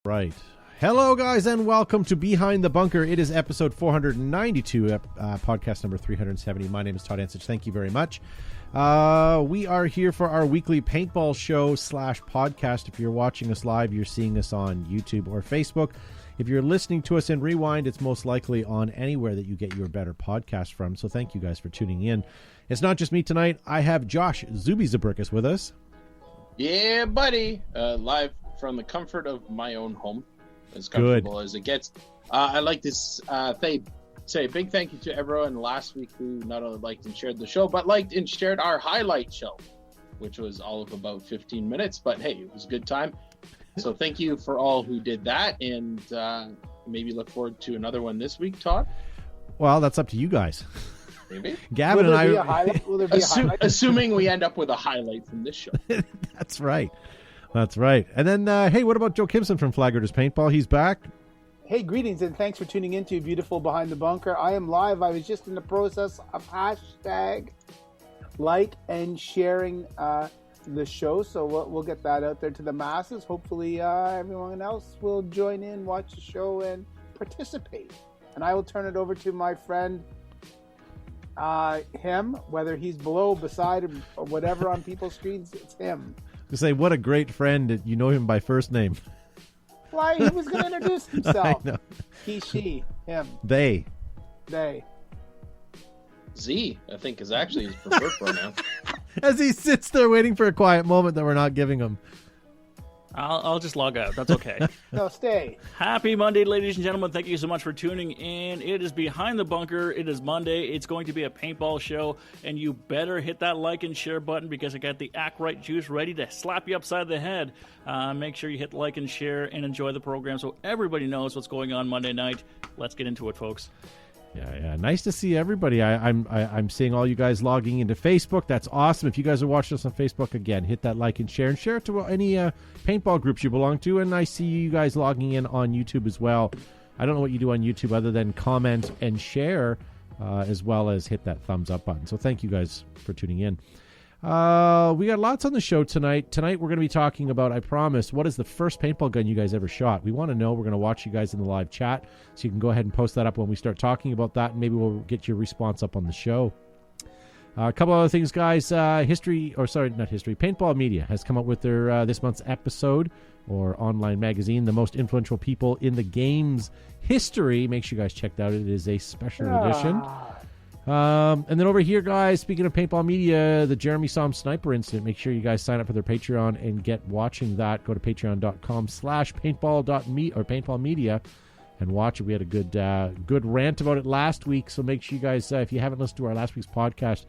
Right. Hello, guys, and welcome to Behind the Bunker. It is episode 492, podcast number 370. My name is Todd Ansich. Thank you very much. We are here for our weekly paintball show / podcast. If you're watching us live, you're seeing us on YouTube or Facebook. If you're listening to us in rewind, it's most likely on anywhere that you get your better podcast from. So thank you guys for tuning in. It's not just me tonight. I have Josh Zuby Zabrickus with us. Yeah, buddy. Live from the comfort of my own home, as comfortable as it gets. I'd like to say a big thank you to everyone last week who not only liked and shared the show, but liked and shared our highlight show, which was all of about 15 minutes. But hey, it was a good time. So thank you for all who did that, and maybe look forward to another one this week, Todd. Well, that's up to you guys. Maybe. Gavin and I. Will there be a highlight? Assuming we end up with a highlight from this show. That's right. That's right. And then, hey, what about Joe Kimson from Flaggers Paintball? He's back. Hey, greetings, and thanks for tuning in to Beautiful Behind the Bunker. I am live. I was just in the process of hashtag like and sharing the show, so we'll get that out there to the masses. Hopefully, everyone else will join in, watch the show, and participate. And I will turn it over to my friend, him, whether he's below, beside, or whatever on people's screens, it's him. To say, what a great friend. You know him by first name. Why? He was going to introduce himself. I know. He, she, him. They. Z, I think, is actually his preferred pronoun. As he sits there waiting for a quiet moment that we're not giving him. I'll just log out. That's okay. No, stay. Happy Monday, ladies and gentlemen. Thank you so much for tuning in. It is Behind the Bunker. It is Monday. It's going to be a paintball show, and you better hit that like and share button because I got the Act Right juice ready to slap you upside the head. Make sure you hit like and share and enjoy the program so everybody knows what's going on Monday night. Let's get into it, folks. Yeah. Nice to see everybody. I'm seeing all you guys logging into Facebook. That's awesome. If you guys are watching us on Facebook, again, hit that like and share it to any paintball groups you belong to. And I see you guys logging in on YouTube as well. I don't know what you do on YouTube other than comment and share, as well as hit that thumbs up button. So thank you guys for tuning in. We got lots on the show tonight. Tonight we're going to be talking about, I promise, what is the first paintball gun you guys ever shot? We want to know. We're going to watch you guys in the live chat, so you can go ahead and post that up when we start talking about that, and maybe we'll get your response up on the show. A couple other things, guys. Paintball Media has come up with their this month's episode, or online magazine, the most influential people in the game's history. Make sure you guys check that out. It is a special edition. And then over here, guys, speaking of Paintball Media, the Jeremy Somm Sniper incident, make sure you guys sign up for their Patreon and get watching that. Go to patreon.com/paintball.me or Paintball Media and watch it. We had a good rant about it last week, so make sure you guys, if you haven't listened to our last week's podcast,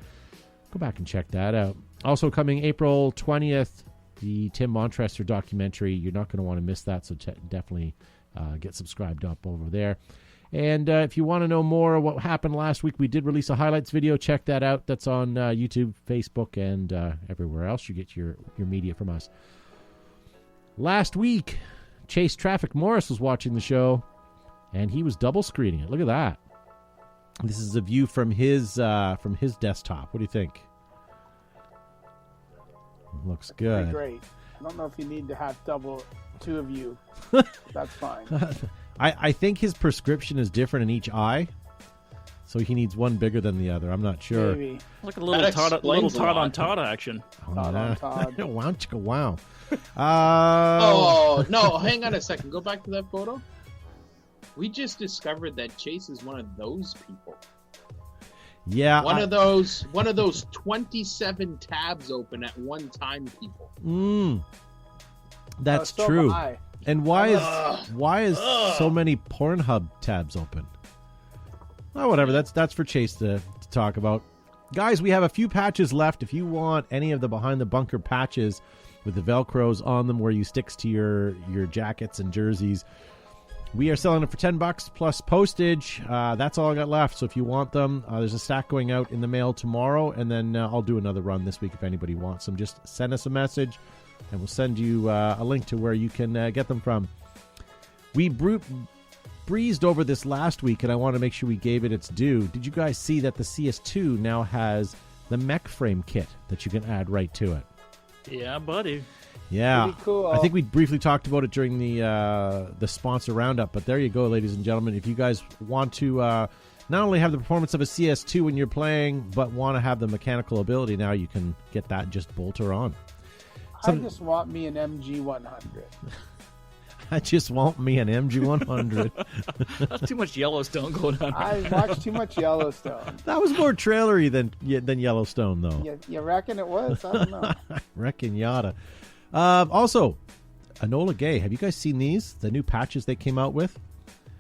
go back and check that out. Also coming April 20th, the Tim Montrester documentary. You're not going to want to miss that, so definitely get subscribed up over there. And if you want to know more of what happened last week, we did release a highlights video. Check that out. That's on YouTube, Facebook, and everywhere else you get your media from us. Last week, Chase Traffic Morris was watching the show, and he was double screening it. Look at that. This is a view from his desktop. What do you think? Looks good. Great. I don't know if you need to have two of you. That's fine. I think his prescription is different in each eye, so he needs one bigger than the other. I'm not sure. Maybe. Look at a little Todd on Todd action. Todd on Todd. Wow. Oh, no, hang on a second. Go back to that photo. We just discovered that Chase is one of those people. Yeah. One of those 27 tabs open at one time people. That's true. And why is so many Pornhub tabs open? Oh, whatever. That's for Chase to talk about. Guys, we have a few patches left. If you want any of the Behind the Bunker patches with the Velcros on them where you sticks to your jackets and jerseys, we are selling it for $10 plus postage. That's all I got left. So if you want them, there's a stack going out in the mail tomorrow, and then I'll do another run this week if anybody wants them. Just send us a message, and we'll send you a link to where you can get them from. We breezed over this last week, and I want to make sure we gave it its due. Did you guys see that the CS2 now has the mech frame kit that you can add right to it? Yeah, buddy. Yeah, Pretty cool. I think we briefly talked about it during the sponsor roundup, but there you go, ladies and gentlemen. If you guys want to not only have the performance of a CS2 when you're playing, but want to have the mechanical ability, now you can get that and just bolt her on. I just want me an MG100. I just want me an MG100. That's too much Yellowstone going on. I watched too much Yellowstone. That was more trailery than Yellowstone, though. You reckon it was? I don't know. I reckon yada. Also, Enola Gay. Have you guys seen these? The new patches they came out with?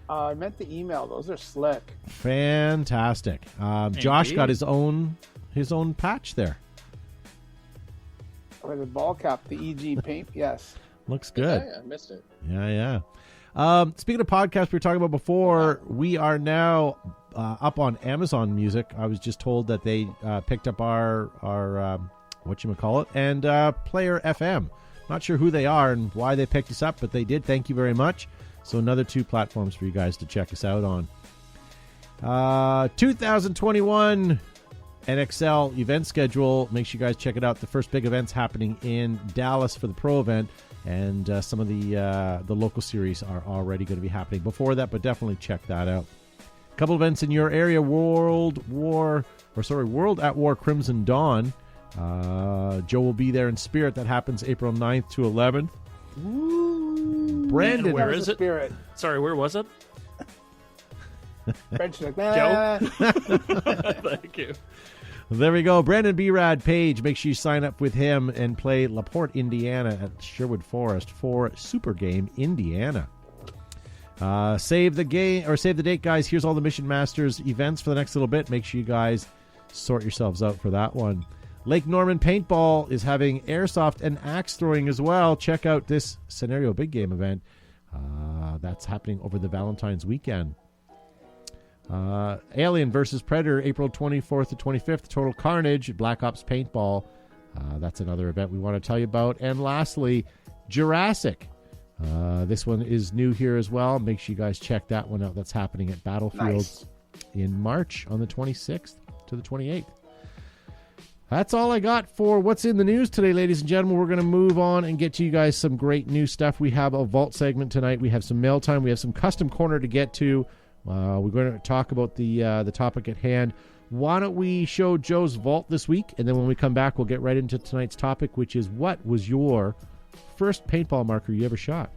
I meant the email. Those are slick. Fantastic. Josh got his own patch there. Or the ball cap, the EG paint. Yes. Looks good. Yeah, I missed it. Yeah. Speaking of podcasts we were talking about before, we are now up on Amazon Music. I was just told that they picked up our whatchamacallit, and Player FM. Not sure who they are and why they picked us up, but they did. Thank you very much. So another 2 platforms for you guys to check us out on. 2021 NXL event schedule. Make sure you guys check it out. The first big event's happening in Dallas for the pro event, and some of the local series are already going to be happening before that, but definitely check that out. A couple events in your area. World at War Crimson Dawn. Joe will be there in spirit. That happens April 9th to 11th. Ooh, Brandon, where is it? Spirit. Sorry, where was it? French like, Joe? Thank you. There we go. Brandon B-Rad Page. Make sure you sign up with him and play LaPorte, Indiana at Sherwood Forest for Super Game Indiana. Save the date, guys. Here's all the Mission Masters events for the next little bit. Make sure you guys sort yourselves out for that one. Lake Norman Paintball is having airsoft and axe throwing as well. Check out this Scenario Big Game event. That's happening over the Valentine's weekend. Alien versus Predator, April 24th to 25th. Total Carnage, Black Ops Paintball. That's another event we want to tell you about. And lastly, Jurassic. This one is new here as well. Make sure you guys check that one out. That's happening at Battlefields in March on the 26th to the 28th. That's all I got for what's in the news today, ladies and gentlemen. We're going to move on and get to you guys some great new stuff. We have a Vault segment tonight. We have some mail time. We have some Custom Corner to get to. We're going to talk about the topic at hand. Why don't we show Joe's Vault this week, and then when we come back, we'll get right into tonight's topic, which is what was your first paintball marker you ever shot?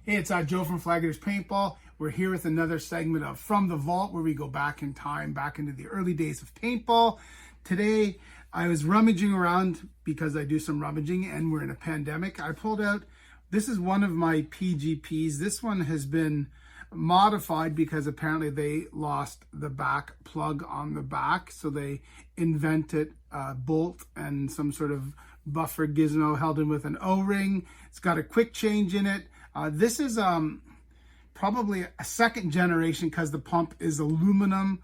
Hey, it's Joe from Flaggers Paintball. We're here with another segment of From the Vault, where we go back in time, back into the early days of paintball. Today, I was rummaging around because I do some rummaging, and we're in a pandemic. I pulled out, this is one of my PGPs. This one has been modified because apparently they lost the back plug on the back, so they invented a bolt and some sort of buffer gizmo held in with an O-ring. It's got a quick change in it. This is probably a second generation because the pump is aluminum.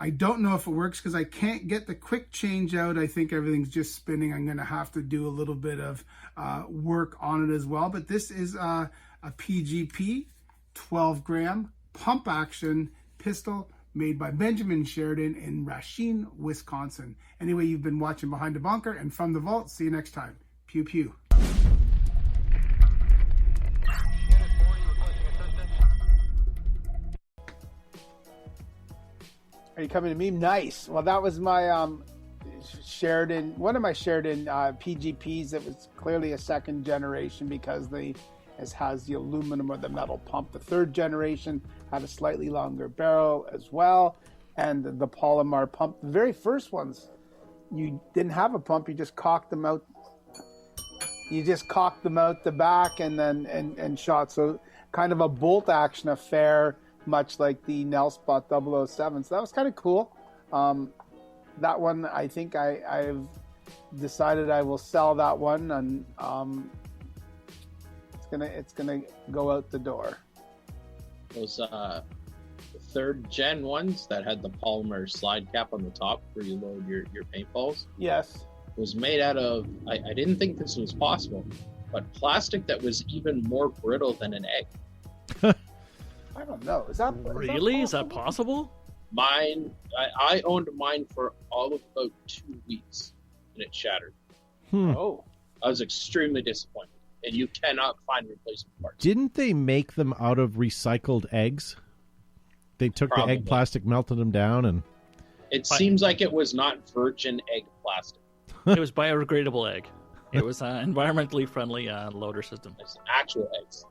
I don't know if it works because I can't get the quick change out. I think everything's just spinning. I'm going to have to do a little bit of work on it as well. But this is a PGP 12-gram pump action pistol made by Benjamin Sheridan in Racine, Wisconsin. Anyway, you've been watching Behind the Bunker and From the Vault. See you next time. Pew pew. Are you coming to me? Nice. Well, that was my Sheridan, one of my Sheridan PGPs that was clearly a second generation because it has the aluminum or the metal pump. The third generation had a slightly longer barrel as well, and the polymer pump. The very first ones, you didn't have a pump. You just cocked them out. You just cocked them out the back and then and shot. So kind of a bolt action affair, much like the Nelspot 007. So that was kind of cool. That one, I think I've decided I will sell that one, and it's gonna go out the door. Those third gen ones that had the polymer slide cap on the top where you load your paintballs. Yes. Was made out of, I didn't think this was possible, but plastic that was even more brittle than an egg. I don't know. Is that really? Is that possible? Mine, I owned mine for all of about 2 weeks, and it shattered. Oh. I was extremely disappointed. And you cannot find replacement parts. Didn't they make them out of recycled eggs? They took the egg plastic, melted them down, and... It seems like it was not virgin egg plastic. It was biodegradable egg. It was an environmentally friendly loader system. It's actual eggs.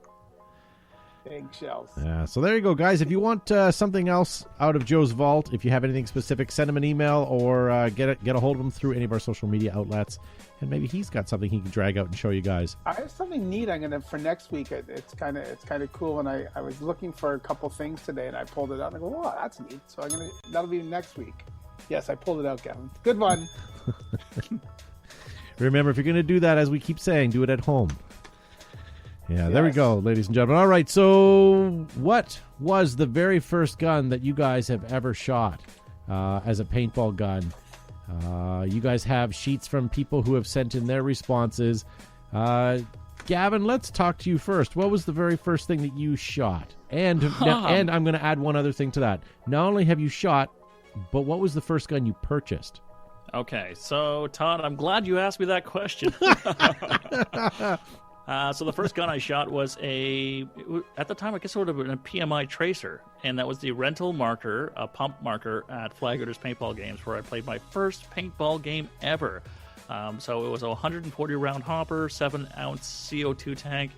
Eggshells. Yeah, so there you go, guys. If you want something else out of Joe's vault, if you have anything specific, send him an email or get a hold of him through any of our social media outlets. And maybe he's got something he can drag out and show you guys. I have something neat. I'm gonna for next week. It's kind of cool. And I was looking for a couple things today, and I pulled it out. And I go, "Wow, that's neat." So that'll be next week. Yes, I pulled it out, Gavin. Good one. Remember, if you're gonna do that, as we keep saying, do it at home. Yeah, there we go, ladies and gentlemen. All right, so what was the very first gun that you guys have ever shot as a paintball gun? You guys have sheets from people who have sent in their responses. Gavin, let's talk to you first. What was the very first thing that you shot? And I'm going to add one other thing to that. Not only have you shot, but what was the first gun you purchased? Okay, so Todd, I'm glad you asked me that question. So the first gun I shot was at the time, I guess it would have been a PMI Tracer, and that was the rental marker, a pump marker at Flag Raiders paintball games, where I played my first paintball game ever. So it was a 140-round hopper, 7-ounce CO2 tank.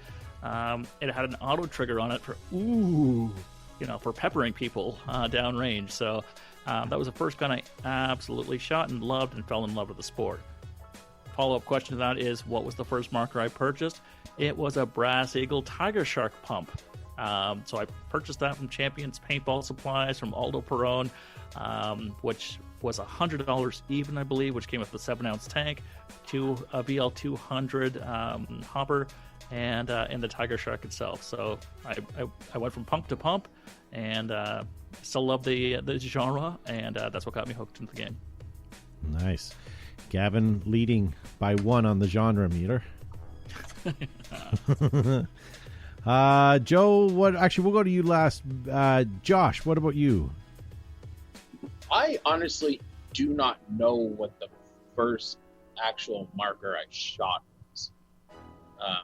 It had an auto trigger on it for peppering people downrange. So that was the first gun I absolutely shot and loved and fell in love with the sport. Follow-up question to that is, what was the first marker I purchased? It was a Brass Eagle Tiger Shark pump. So I purchased that from Champions Paintball Supplies from Aldo Perone, which was $100 even, I believe, which came with the 7-ounce tank, a VL200 hopper, and the Tiger Shark itself. So I went from pump to pump, and still love the genre, and that's what got me hooked into the game. Nice. Gavin leading by 1 on the genre meter. Joe, we'll go to you last. Josh, what about you? I honestly do not know what the first actual marker I shot was. I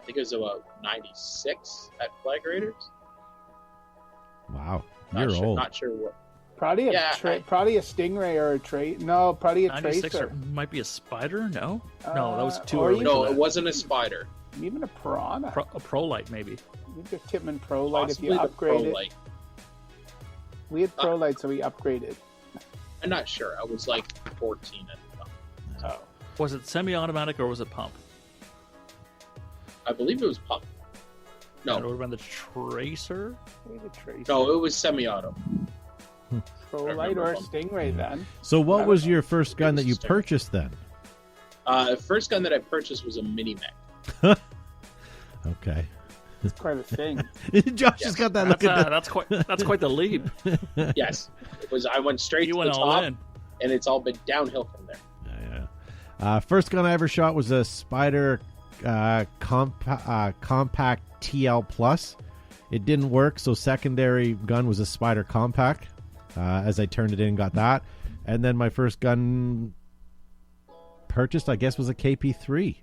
think it was about 96 at Flag Raiders. Wow, you're old. Not sure what. Probably a Stingray or a Tracer. No, probably a 96 Tracer. Might be a Spider? No, that was too early. No, it wasn't a Spider. Even a Piranha. A Pro Light, maybe. Maybe a Tippmann Pro Light. Possibly if you the upgrade Pro it. Light. We had Pro Light, so we upgraded. I'm not sure. I was like 14 at the time. Oh. Was it semi-automatic or was it pump? I believe it was pump. No. That would have been the Tracer? Maybe a Tracer. No, it was semi-auto. Pro Light or a Stingray then. So what was your first gun that you purchased then? The first gun that I purchased was a Mini-Mag. Okay. It's quite a thing. Josh has got that look at that's quite the leap. Yes. It was. I went straight to the top, and it's all been downhill from there. Yeah. First gun I ever shot was a Spider Compact TL Plus. It didn't work, so secondary gun was a Spider Compact. As I turned it in and got that. And then my first gun purchased, I guess, was a KP3.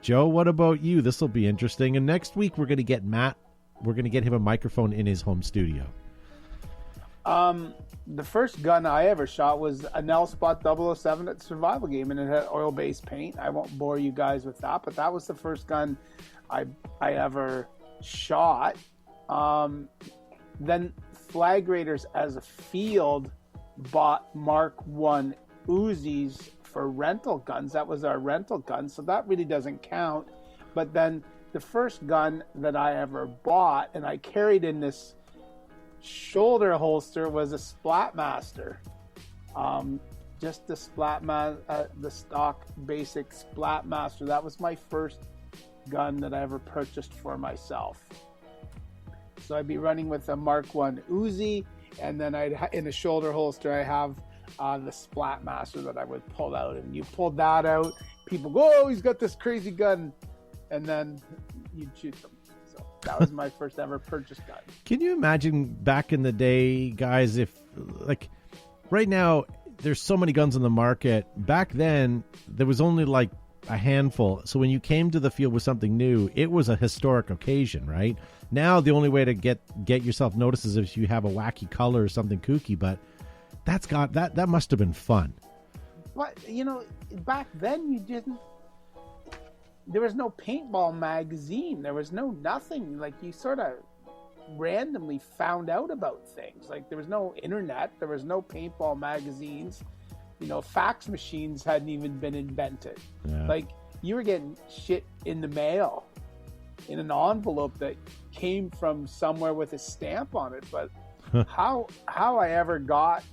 Joe, what about you? This will be interesting. And next week we're going to get Matt. We're going to get him a microphone in his home studio. The first gun I ever shot was a Nell Spot 007 at the Survival Game, and it had oil-based paint. I won't bore you guys with that, but that was the first gun I ever shot. Then Flag Raiders as a field bought Mark I Uzis for rental guns. That was our rental gun, so that really doesn't count. But then the first gun that I ever bought and I carried in this shoulder holster was a Splatmaster. Just the the stock basic Splatmaster. That was my first gun that I ever purchased for myself. So I'd be running with a Mark I Uzi, and then in a shoulder holster I have the Splatmaster that I would pull out. And you pulled that out, people go, "Oh, he's got this crazy gun," and then you'd shoot them. So that was my first ever purchase gun. Can you imagine back in the day, guys, if, like, right now, there's so many guns on the market. Back then, there was only like a handful. So when you came to the field with something new, it was a historic occasion, right? Now the only way to get yourself noticed is if you have a wacky color or something kooky, but that must have been fun. But back then there was no paintball magazine. There was no nothing. Like, you sort of randomly found out about things. Like, there was no internet. There was no paintball magazines. Fax machines hadn't even been invented. Yeah. Like, you were getting shit in the mail in an envelope that came from somewhere with a stamp on it. But how I ever got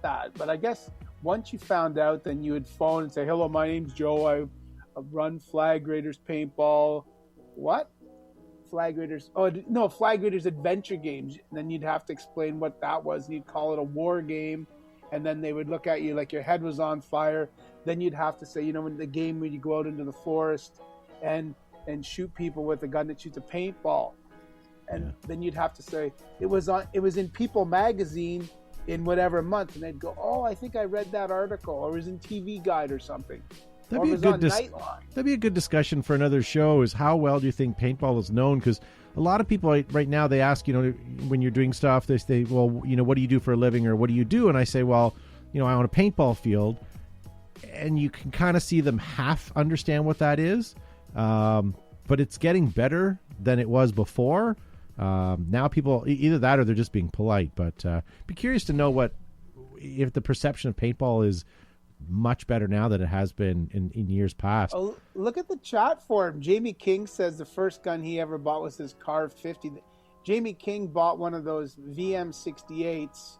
that. But I guess once you found out, then you would phone and say, "Hello, my name's Joe. I run Flag Raiders Paintball." What? Flag Raiders? Oh, no, Flag Raiders Adventure Games. And then you'd have to explain what that was. And you'd call it a war game. And then they would look at you like your head was on fire. Then you'd have to say, in the game where you go out into the forest and shoot people with a gun that shoots a paintball. And then you'd have to say, it was in People magazine in whatever month. And they'd go, "Oh, I think I read that article," or it was in TV Guide or something. That'd be a good discussion for another show, is how well do you think paintball is known? Because a lot of people right now, they ask, when you're doing stuff, they say, "Well, what do you do for a living?" or "What do you do?" And I say, "Well, I own a paintball field." And you can kind of see them half understand what that is. But it's getting better than it was before. Now people, either that or they're just being polite. But be curious to know if the perception of paintball is much better now than it has been in years past. Oh, look at the chat forum. Jamie King says the first gun he ever bought was his Car 50. Jamie King bought one of those VM68s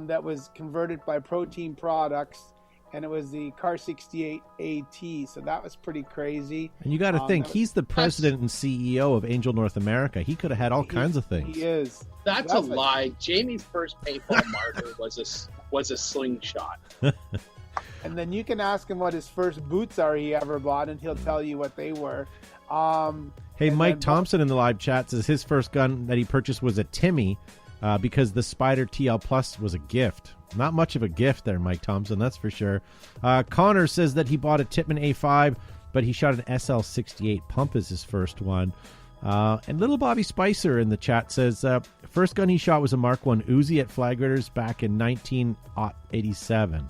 that was converted by Protein Products, and it was the Car 68 AT. So that was pretty crazy. And you got to think, he's the president and CEO of Angel North America. He could have had all kinds of things. He is. That's a lie. Jamie's first paintball marker was a slingshot. And then you can ask him what his first boots are he ever bought, and he'll tell you what they were. Hey, Mike Thompson in the live chat says his first gun that he purchased was a Timmy because the Spider TL Plus was a gift. Not much of a gift there, Mike Thompson, that's for sure. Connor says that he bought a Tippmann A5, but he shot an SL68 pump as his first one. And little Bobby Spicer in the chat says first gun he shot was a Mark 1 Uzi at Flag Raiders back in 1987.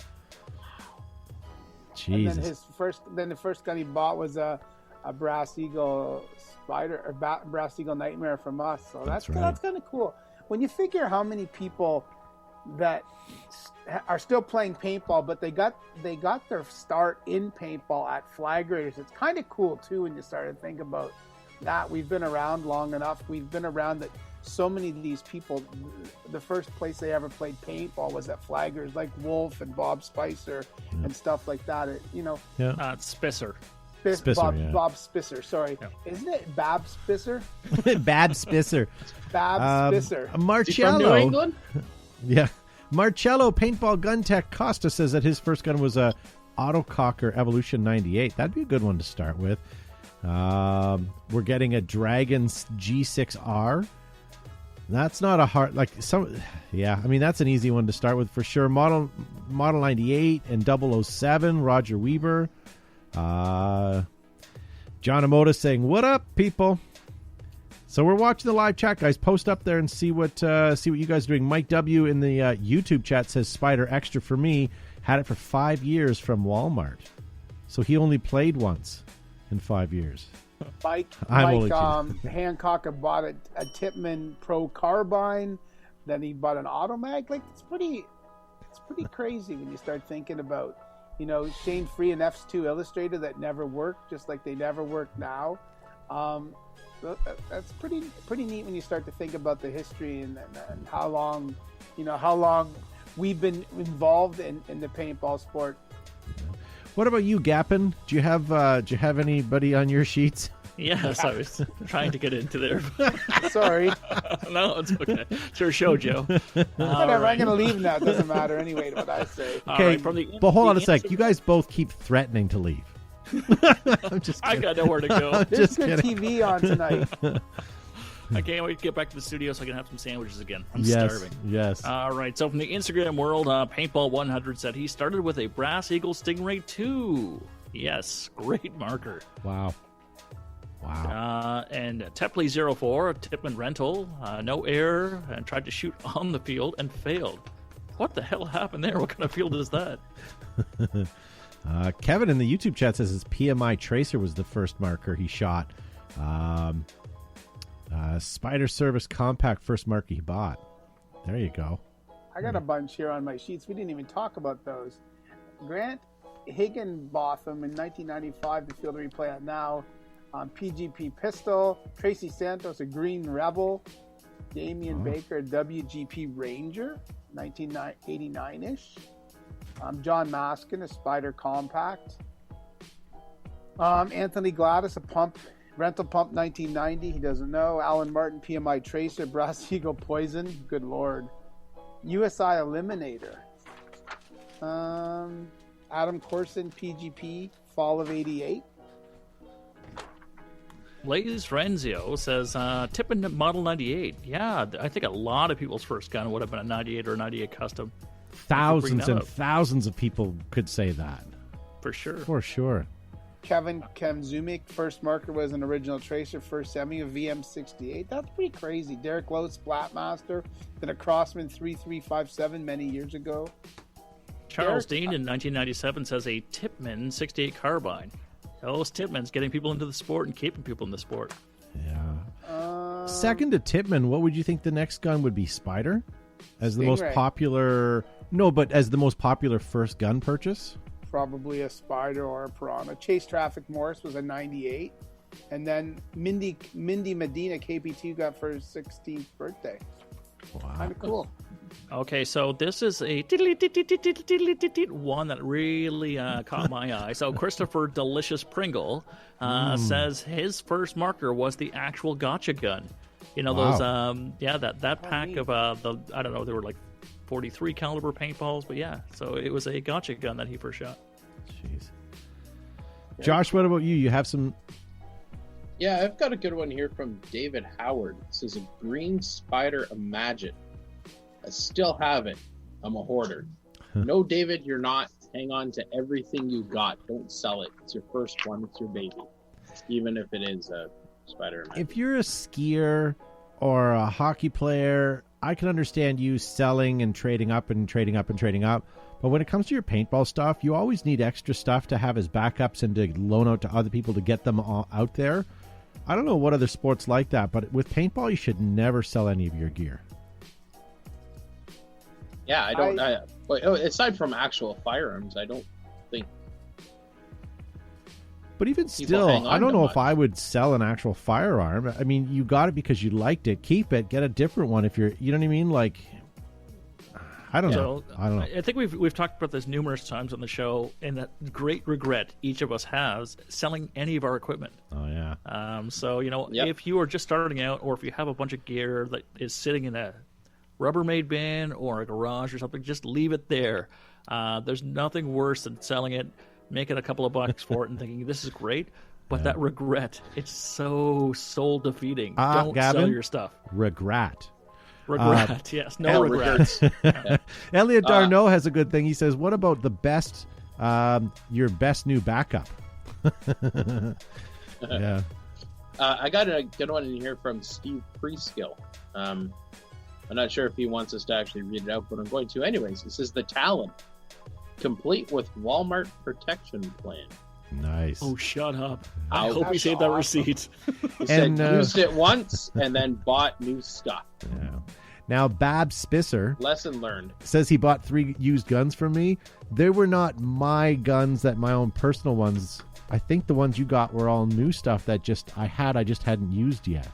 Jesus. And then the first gun he bought was a Brass Eagle Spider or Brass Eagle Nightmare from us. So that's kind of cool. When you figure how many people that are still playing paintball, but they got their start in paintball at Flag Raiders, it's kind of cool too when you start to think about that. We've been around long enough. We've been around that. So many of these people, the first place they ever played paintball was at Flag Raiders, like Wolf and Bob Spicer and stuff like that. Spicer. Bob Spisser, sorry. Yeah. Isn't it Bab Spisser? Bab Spisser. Bab Spisser. Marcello. From New England? Yeah. Marcello Paintball Gun Tech Costa says that his first gun was a Autococker Evolution 98. That'd be a good one to start with. We're getting a Dragon's G6R. That's not a hard, that's an easy one to start with for sure. Model 98 and 007, Roger Weber. John Amoda saying, "What up, people?" So we're watching the live chat, guys. Post up there and see what you guys are doing. Mike W in the YouTube chat says Spider Extra for me. Had it for 5 years from Walmart. So he only played once in 5 years. Mike Hancock bought a Tippmann Pro Carbine. Then he bought an Automag. Like, it's pretty crazy when you start thinking about, Shane Free and F2 Illustrator that never worked, just like they never work now. That's pretty neat when you start to think about the history and how long we've been involved in the paintball sport. What about you, Gappin? Do you have anybody on your sheets? Yes, I was trying to get into there. Sorry. No, it's okay. It's your show, Joe. Whatever, right. I'm going to leave now. It doesn't matter anyway what I say. Okay, but hold on a sec. You guys both keep threatening to leave. I'm just kidding. I got nowhere to go. There's good TV on tonight. I can't wait to get back to the studio so I can have some sandwiches again. I'm Yes, starving. yes. All right. So from the Instagram world, Paintball 100 said he started with a Brass Eagle Stingray 2. Yes, great marker. Wow. And Tepley04, Tipman Rental, no air, and tried to shoot on the field and failed. What the hell happened there? What kind of field is that? Kevin in the YouTube chat says his PMI Tracer was the first marker he shot. Spider Service Compact first marker he bought. There you go. I got a bunch here on my sheets. We didn't even talk about those. Grant Higginbotham in 1995, the field we play at now. PGP Pistol. Tracy Santos, a Green Rebel. Damian Baker, WGP Ranger, 1989-ish. John Maskin, a Spider Compact. Anthony Gladys, a rental pump, 1990. He doesn't know. Alan Martin, PMI Tracer, Brass Eagle Poison. Good Lord. USI Eliminator. Adam Corson, PGP, Fall of 88. Blaze Renzio says, Tippin Model 98. Yeah, I think a lot of people's first gun would have been a 98 or a 98 Custom. Thousands and thousands of people could say that. For sure. For sure. Kevin Kemzumik, first marker was an original Tracer, first semi of VM68. That's pretty crazy. Derek Lowe, Splatmaster, then a Crossman 3357 many years ago. Charles Dean in 1997 says a Tipman 68 carbine. Those Tipmans getting people into the sport and keeping people in the sport. Yeah. Second to Tipman, what would you think the next gun would be? Spider? As the most Stingray. popular... No, but as the most popular first gun purchase? Probably a Spider or a Piranha. Chase Traffic Morris was a 98. And then Mindy Medina, KP2, got for his 16th birthday. Wow. Kind of cool. Okay, so this is a one that really caught my eye. So Christopher Delicious Pringle says his first marker was the actual gotcha gun. You know, those, that pack of, I don't know, they were like 43 caliber paintballs, but yeah, so it was a gotcha gun that he first shot. Jeez. Josh, what about you? You have some... Yeah, I've got a good one here from David Howard. This is a Green Spider Imagine. I still have it. I'm a hoarder. No, David, you're not. Hang on to everything you got. Don't sell it. It's your first one. It's your baby. Even if it is a Spider Imagine. If you're a skier or a hockey player, I can understand you selling and trading up and trading up and trading up. But when it comes to your paintball stuff, you always need extra stuff to have as backups and to loan out to other people to get them all out there. I don't know what other sports like that, but with paintball, you should never sell any of your gear. Yeah, I don't. Aside from actual firearms, I don't think. But even still, I don't know if I would sell an actual firearm. I mean, you got it because you liked it. Keep it. Get a different one if you're. You know what I mean? Like, I don't know. I don't know. I think we've talked about this numerous times on the show, and that great regret each of us has selling any of our equipment. Oh yeah. So if you are just starting out, or if you have a bunch of gear that is sitting in a Rubbermaid bin or a garage or something, just leave it there. There's nothing worse than selling it, making a couple of bucks for it and thinking this is great, but that regret, it's so soul defeating. Don't Gavin, sell your stuff. Regret, yes, no regrets. Elliot Darno has a good thing. He says, what about the best, your best new backup? Yeah. I got a good one in here from Steve Preskill. I'm not sure if he wants us to actually read it out, but I'm going to anyways. This is the Talon, complete with Walmart protection plan. Nice. Oh, shut up. I hope he saved that receipt. He said used it once and then bought new stuff. Yeah. Now, Bab Spisser, lesson learned, says he bought 3 used guns from me. They were not my guns, that my own personal ones. I think the ones you got were all new stuff that I just hadn't used yet.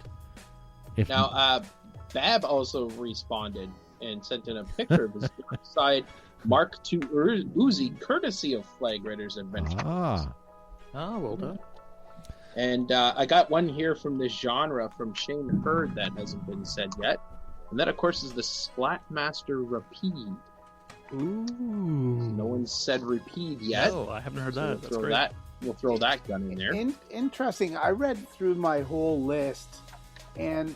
Bab also responded and sent in a picture of his side Mark II Uzi, courtesy of Flag Raiders Adventure. Well done. And I got one here from this genre from Shane Hurd that hasn't been said yet. And that, of course, is the Splatmaster Rapide. Ooh. No one's said Rapide yet. No, I haven't heard that. That's great. We'll throw that gun in there. Interesting. I read through my whole list, and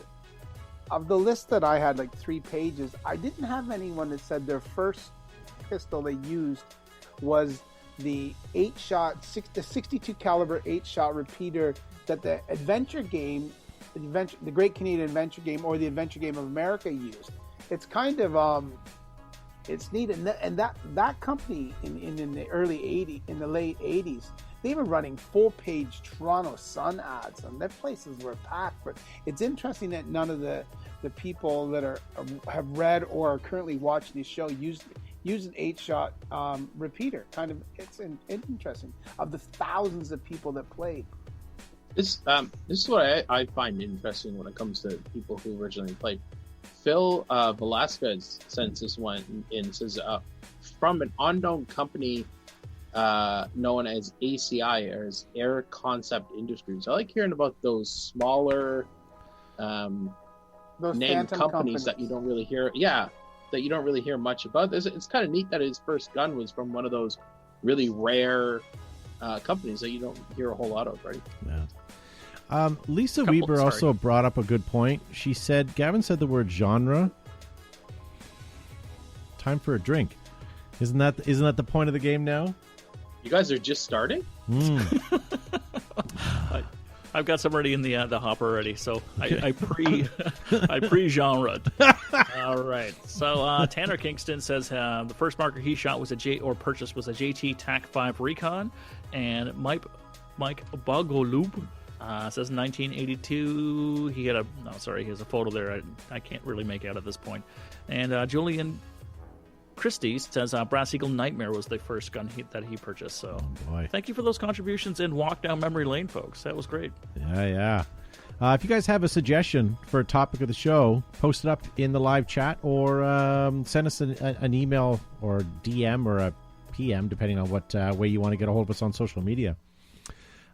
of the list that I had, like 3 pages, I didn't have anyone that said their first pistol they used was the 8-shot, the 62 caliber 8-shot repeater that the adventure game, the Great Canadian Adventure Game or the Adventure Game of America used. It's kind of it's neat, and that company in the early 80s, in the late 80s, they were running full-page Toronto Sun ads, and their places were packed. But it's interesting that none of the people that have read or are currently watching this show use an 8-shot repeater. Kind of, it's interesting. Of the thousands of people that played, this is what I find interesting when it comes to people who originally played. Phil Velasquez sends this one in, says from an unknown company known as ACI, or as Air Concept Industries. I like hearing about those smaller those named companies that you don't really hear. Yeah, that you don't really hear much about. It's kind of neat that his first gun was from one of those really rare companies that you don't hear a whole lot of, right? Yeah. Lisa Weber also brought up a good point. She said, Gavin said the word genre. Time for a drink. Isn't that the point of the game now? You guys are just starting? I've got some already in the hopper already, so I pre-genred. All right. So Tanner Kingston says the first marker he shot was purchased was a JT TAC 5 Recon, and Mike Bogolub says 1982. He has a photo there. I can't really make out at this point. And Julian Christie says Brass Eagle Nightmare was the first gun that he purchased. So thank you for those contributions and walk down memory lane, folks. That was great. Yeah. If you guys have a suggestion for a topic of the show, post it up in the live chat, or send us an email or DM or a PM, depending on what way you want to get a hold of us on social media.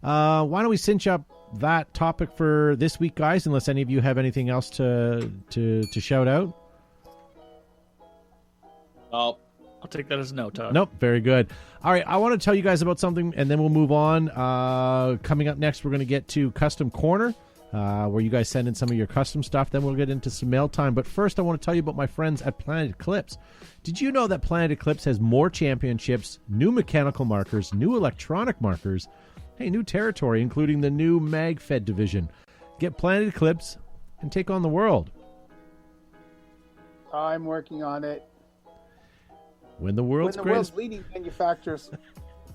Why don't we cinch up that topic for this week, guys, unless any of you have anything else to shout out? I'll take that as a no, Todd. Nope, very good. All right, I want to tell you guys about something, and then we'll move on. Coming up next, we're going to get to Custom Corner, where you guys send in some of your custom stuff. Then we'll get into some mail time. But first, I want to tell you about my friends at Planet Eclipse. Did you know that Planet Eclipse has more championships, new mechanical markers, new electronic markers, new territory, including the new MagFed division? Get Planet Eclipse and take on the world. I'm working on it. When the world's leading manufacturers,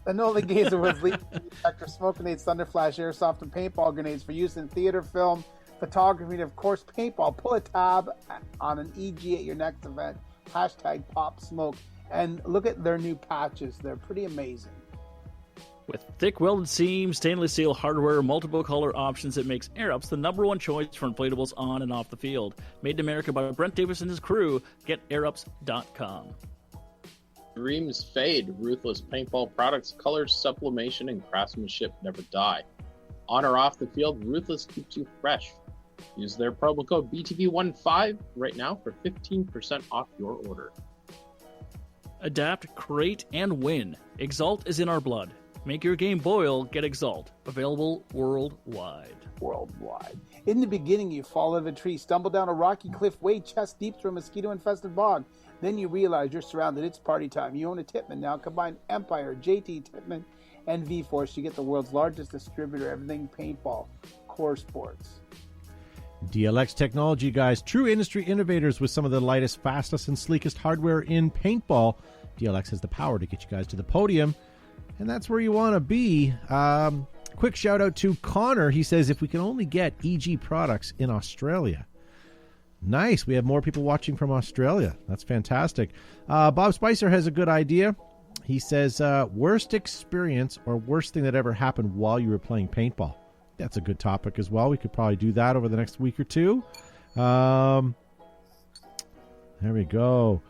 Enola Games, the world's leading manufacturers, smoke grenades, thunder flash, airsoft, and paintball grenades for use in theater, film, photography, and of course paintball. Pull a tab on an EG at your next event. #PopSmoke. And look at their new patches. They're pretty amazing. With thick welded seams, stainless steel hardware, multiple color options, it makes Air Ups the #1 choice for inflatables on and off the field. Made in America by Brent Davis and his crew. Get airups.com. Dreams fade. Ruthless paintball products, colors, sublimation, and craftsmanship never die. On or off the field, Ruthless keeps you fresh. Use their promo code BTV15 right now for 15% off your order. Adapt, create, and win. Exalt is in our blood. Make your game boil, get Exalt. Available worldwide. In the beginning, you fall out of a tree, stumble down a rocky cliff, wade chest deep through a mosquito-infested bog. Then you realize you're surrounded. It's party time. You own a Tippmann now. Combine Empire, JT Tippmann, and V-Force. You get the world's largest distributor, everything paintball, core sports. DLX Technology, guys. True industry innovators with some of the lightest, fastest, and sleekest hardware in paintball. DLX has the power to get you guys to the podium, and that's where you want to be. Quick shout out to Connor. He says, if we can only get EG products in Australia. Nice. We have more people watching from Australia. That's fantastic. Bob Spicer has a good idea. He says, worst experience or worst thing that ever happened while you were playing paintball. That's a good topic as well. We could probably do that over the next week or two. There we go.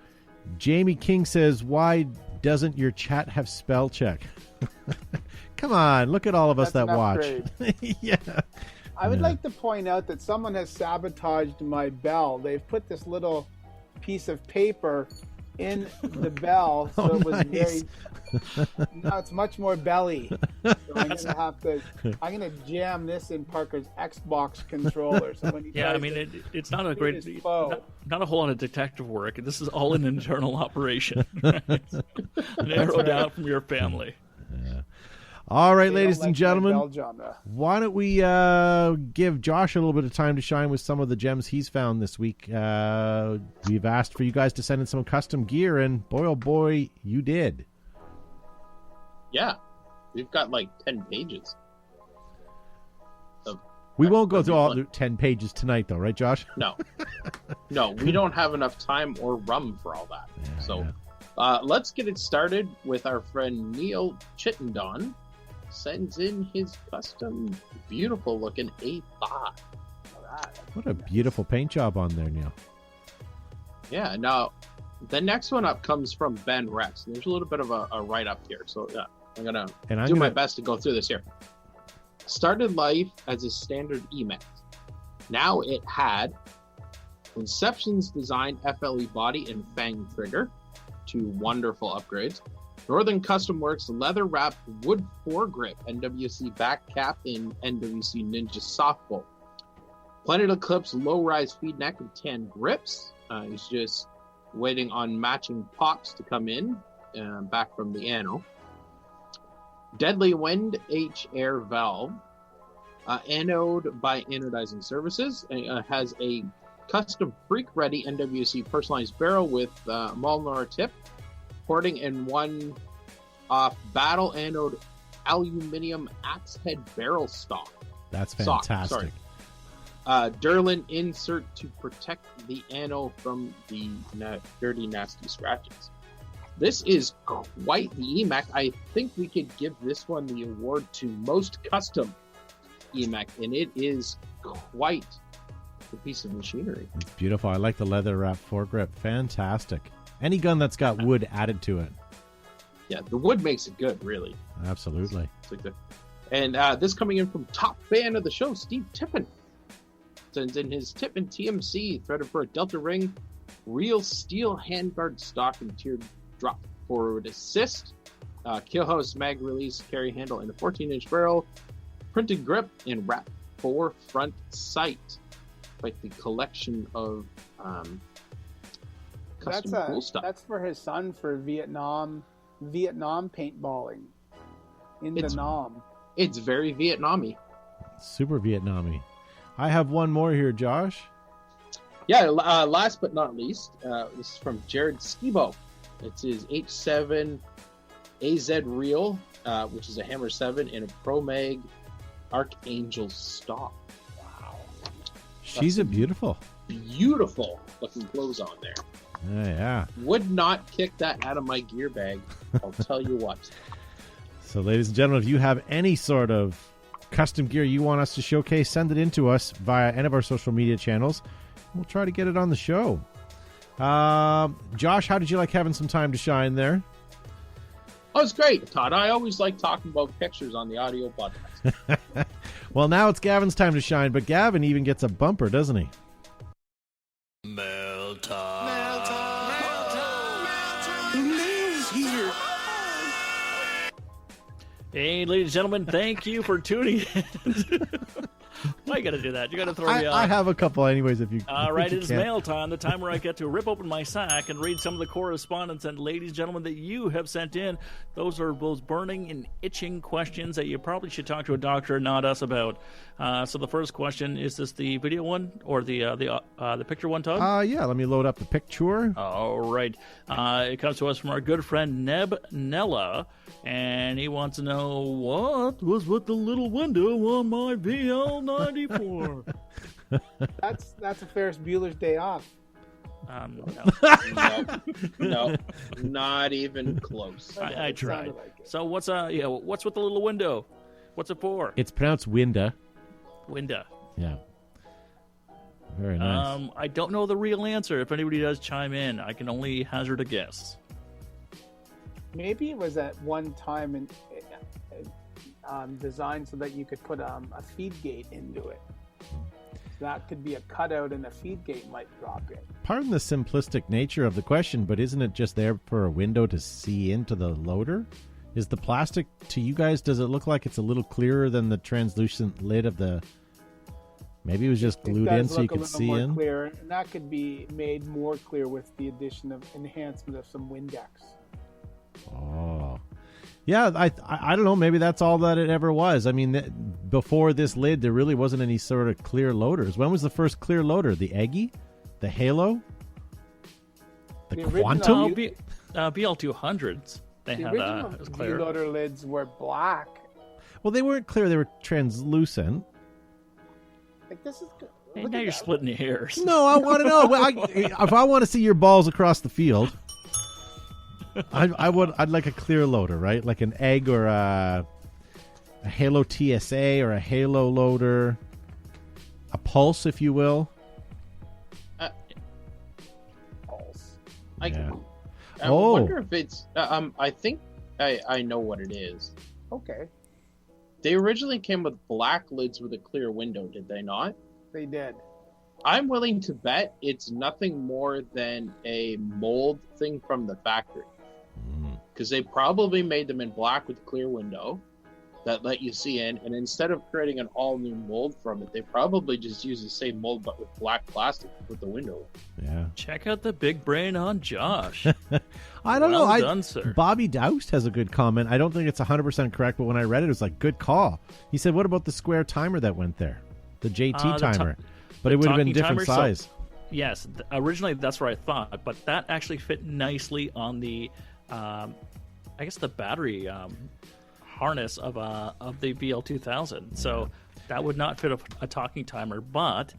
Jamie King says, why doesn't your chat have spell check? Come on, look at all of us that watch. Yeah. I would like to point out that someone has sabotaged my bell. They've put this little piece of paper in the bell, so it was nice. Now it's much more belly. So I'm gonna jam this in Parker's Xbox controller. So when he it's not a great, not a whole lot of detective work. This is all an internal operation. Right? Narrow down from your family. Yeah. All right, ladies and gentlemen, why don't we give Josh a little bit of time to shine with some of the gems he's found this week. We've asked for you guys to send in some custom gear, and boy, oh boy, you did. Yeah, we've got like 10 pages. We won't go through all 10 pages tonight, though, right, Josh? No, we don't have enough time or rum for all that. Yeah, so let's get it started with our friend Neil Chittendon. Sends in his custom, beautiful-looking A5. What a beautiful paint job on there, Neil. Yeah, now, the next one up comes from Ben Rex. There's a little bit of a write-up here, so I'm going to do my best to go through this here. Started life as a standard EMAX. Now it had Inception's designed FLE body and Fang trigger, two wonderful upgrades. Northern Custom Works leather-wrapped wood foregrip NWC back cap in NWC Ninja Softball. Planet Eclipse low-rise feed neck and tan grips. He's just waiting on matching pops to come in back from the Anno. Deadly Wind H-Air valve. Anode by Anodizing Services. Has a custom freak-ready NWC personalized barrel with Molnar tip. Porting in one off battle anode aluminum axe head barrel stock. That's fantastic. Durlin insert to protect the anode from the dirty, nasty scratches. This is quite the EMAC. I think we could give this one the award to most custom EMAC, and it is quite a piece of machinery. It's beautiful. I like the leather wrap foregrip. Fantastic. Any gun that's got wood added to it. Yeah, the wood makes it good, really. Absolutely. And this coming in from top fan of the show, Steve Tippin. Sends in his Tippin TMC, threaded for a Delta Ring, real steel handguard stock and tiered drop forward assist, Killhouse mag release, carry handle, and a 14-inch barrel, printed grip, and wrap 4 front sight. Like the collection of... cool stuff. That's for his son for Vietnam paintballing in the Nam. It's very Vietnamese. Super Vietnamese. I have one more here, Josh. Yeah, last but not least, this is from Jared Skibo. It's his H7 AZ Reel, which is a Hammer 7 and a Pro Mag Archangel stock. Wow. She's beautiful looking clothes on there. Yeah. Would not kick that out of my gear bag. I'll tell you what. So, ladies and gentlemen, if you have any sort of custom gear you want us to showcase, send it in to us via any of our social media channels. We'll try to get it on the show. Josh, how did you like having some time to shine there? Oh, it's great, Todd. I always like talking about pictures on the audio podcast. Well, now it's Gavin's time to shine, but Gavin even gets a bumper, doesn't he? Mail time. Mail time. Mail time. Mail time. The mail's here. Hey, ladies and gentlemen, thank you for tuning in. Why you got to do that? You got to throw me off. I have a couple anyways if you All right, you it's can't. mail time, the time where I get to rip open my sack and read some of the correspondence and ladies and gentlemen that you have sent in. Those are those burning and itching questions that you probably should talk to a doctor, not us, about. So the first question, is this the video one or the picture one, Todd? Yeah, let me load up the picture. All right. It comes to us from our good friend Neb Nella, and he wants to know what was with the little window on my VL94. That's a Ferris Bueller's Day Off. No, not even close. I tried. Like so what's with the little window? What's it for? It's pronounced Winda. Winda. Yeah. Very nice. I don't know the real answer. If anybody does chime in, I can only hazard a guess. Maybe it was at one time in designed so that you could put a feed gate into it. that could be a cutout and the feed gate might drop in. Pardon the simplistic nature of the question, but isn't it just there for a window to see into the loader? Is the plastic, to you guys, does it look like it's a little clearer than the translucent lid of the... Maybe it was just glued in so you could see in? Clear, and that could be made more clear with the addition of enhancement of some Windex. Oh. Yeah, I don't know. Maybe that's all that it ever was. I mean, before this lid, there really wasn't any sort of clear loaders. When was the first clear loader? The Eggy? The Halo? The Quantum? BL200s. They The had original it was clear. loader lids were black. Well, they weren't clear. They were translucent. Like this is good. Hey, Look now at you're that. splitting hairs. No, I want to know. If I want to see your balls across the field, I'd like a clear loader, right? Like an Egg or a Halo TSA or a Halo loader, a Pulse, if you will. Pulse. I wonder if it's. I think I know what it is. Okay, They originally came with black lids with a clear window, did they not? they did. I'm willing to bet it's nothing more than a mold thing from the factory. Because they probably made them in black with a clear window that let you see in, and instead of creating an all-new mold from it, they probably just use the same mold but with black plastic with the window. Yeah. Check out the big brain on Josh. I don't Well know. done, sir. Bobby Doust has a good comment. I don't think it's 100% correct, but when I read it, it was like, good call. He said, what about the square timer that went there? The JT timer. But it would have been talking different timer, size. Yes, originally that's what I thought, but that actually fit nicely on the, I guess the battery harness of the BL2000. So that would not fit a talking timer. But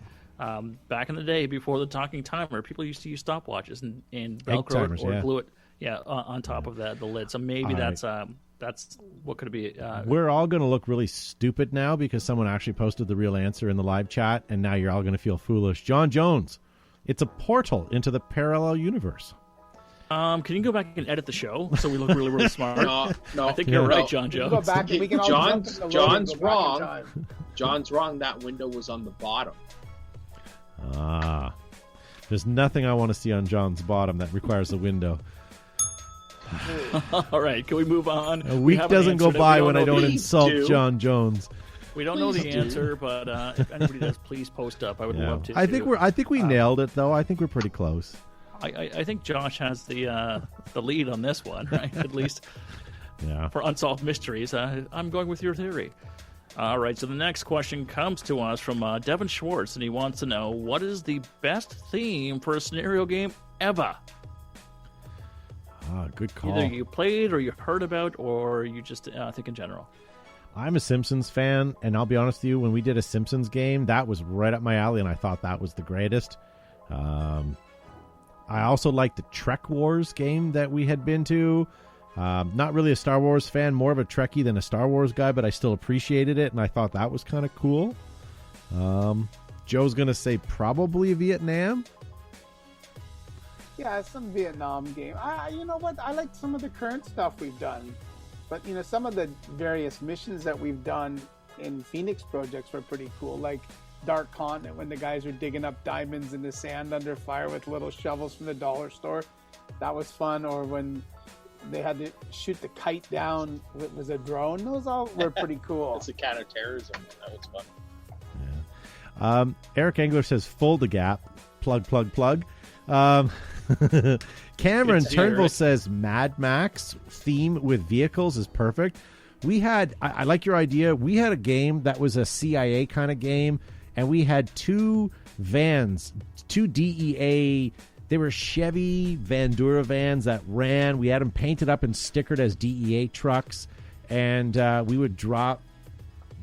back in the day, before the talking timer, people used to use stopwatches and Velcro timers, it or yeah. glue it, on top of the lid. So maybe All that's what could it be. We're all going to look really stupid now because someone actually posted the real answer in the live chat, and now you're all going to feel foolish. John Jones, it's a portal into the parallel universe. Can you go back and edit the show so we look really, really smart? No, I think you're right, John We Jones. can go back and we can all John's- jump in the loader and John's go back in wrong. time. John's wrong. That window was on the bottom. There's nothing I want to see on John's bottom that requires a window. All right, can we move on? A week doesn't go by when I don't insult do. John Jones. We don't know the Please do. answer, but if anybody does, please post up. I would love to. I think we nailed it though. I think we're pretty close. I think Josh has the lead on this one, right? At least Yeah. for unsolved mysteries. I'm going with your theory. All right, so the next question comes to us from Devin Schwartz, and he wants to know, what is the best theme for a scenario game ever? Good call. Either you played or you heard about or you just think in general. I'm a Simpsons fan, and I'll be honest with you, when we did a Simpsons game, that was right up my alley, and I thought that was the greatest. I also liked the Trek Wars game that we had been to. Not really a Star Wars fan, more of a Trekkie than a Star Wars guy, but I still appreciated it, and I thought that was kind of cool. Joe's going to say probably Vietnam. Yeah, some Vietnam game. You know what? I like some of the current stuff we've done, but some of the various missions that we've done in Phoenix projects were pretty cool. Like Dark Continent, when the guys were digging up diamonds in the sand under fire with little shovels from the dollar store, that was fun. Or when they had to shoot the kite down with a drone, those all were pretty cool. It's a counterterrorism. That was fun. Eric Engler says full the gap. Plug. Cameron It's here. Turnbull says Mad Max theme with vehicles is perfect. We had, I like your idea. We had a game that was a CIA kind of game, and we had two vans, two DEA. They were Chevy Vandura vans that ran. We had them painted up and stickered as DEA trucks, and we would drop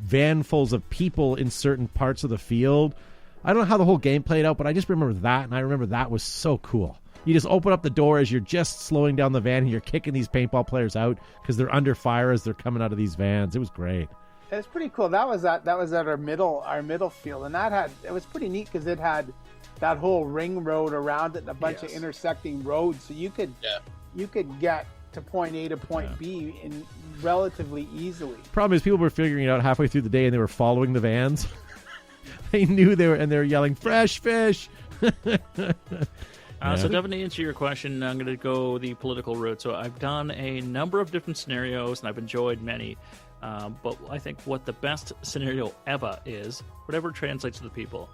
vanfuls of people in certain parts of the field. I don't know how the whole game played out, but I just remember that, and I remember that was so cool. You just open up the door as you're just slowing down the van, and you're kicking these paintball players out because they're under fire as they're coming out of these vans. It was great. It's pretty cool. That was at our middle field, and it was pretty neat because it had that whole ring road around it and a bunch of intersecting roads, so you could get to point A to point B in relatively easily. Problem is, people were figuring it out halfway through the day, and they were following the vans. they knew they were yelling fresh fish. So Devin, to answer your question, I'm going to go the political route. So I've done a number of different scenarios, and I've enjoyed many. But I think what the best scenario ever is, whatever translates to the people.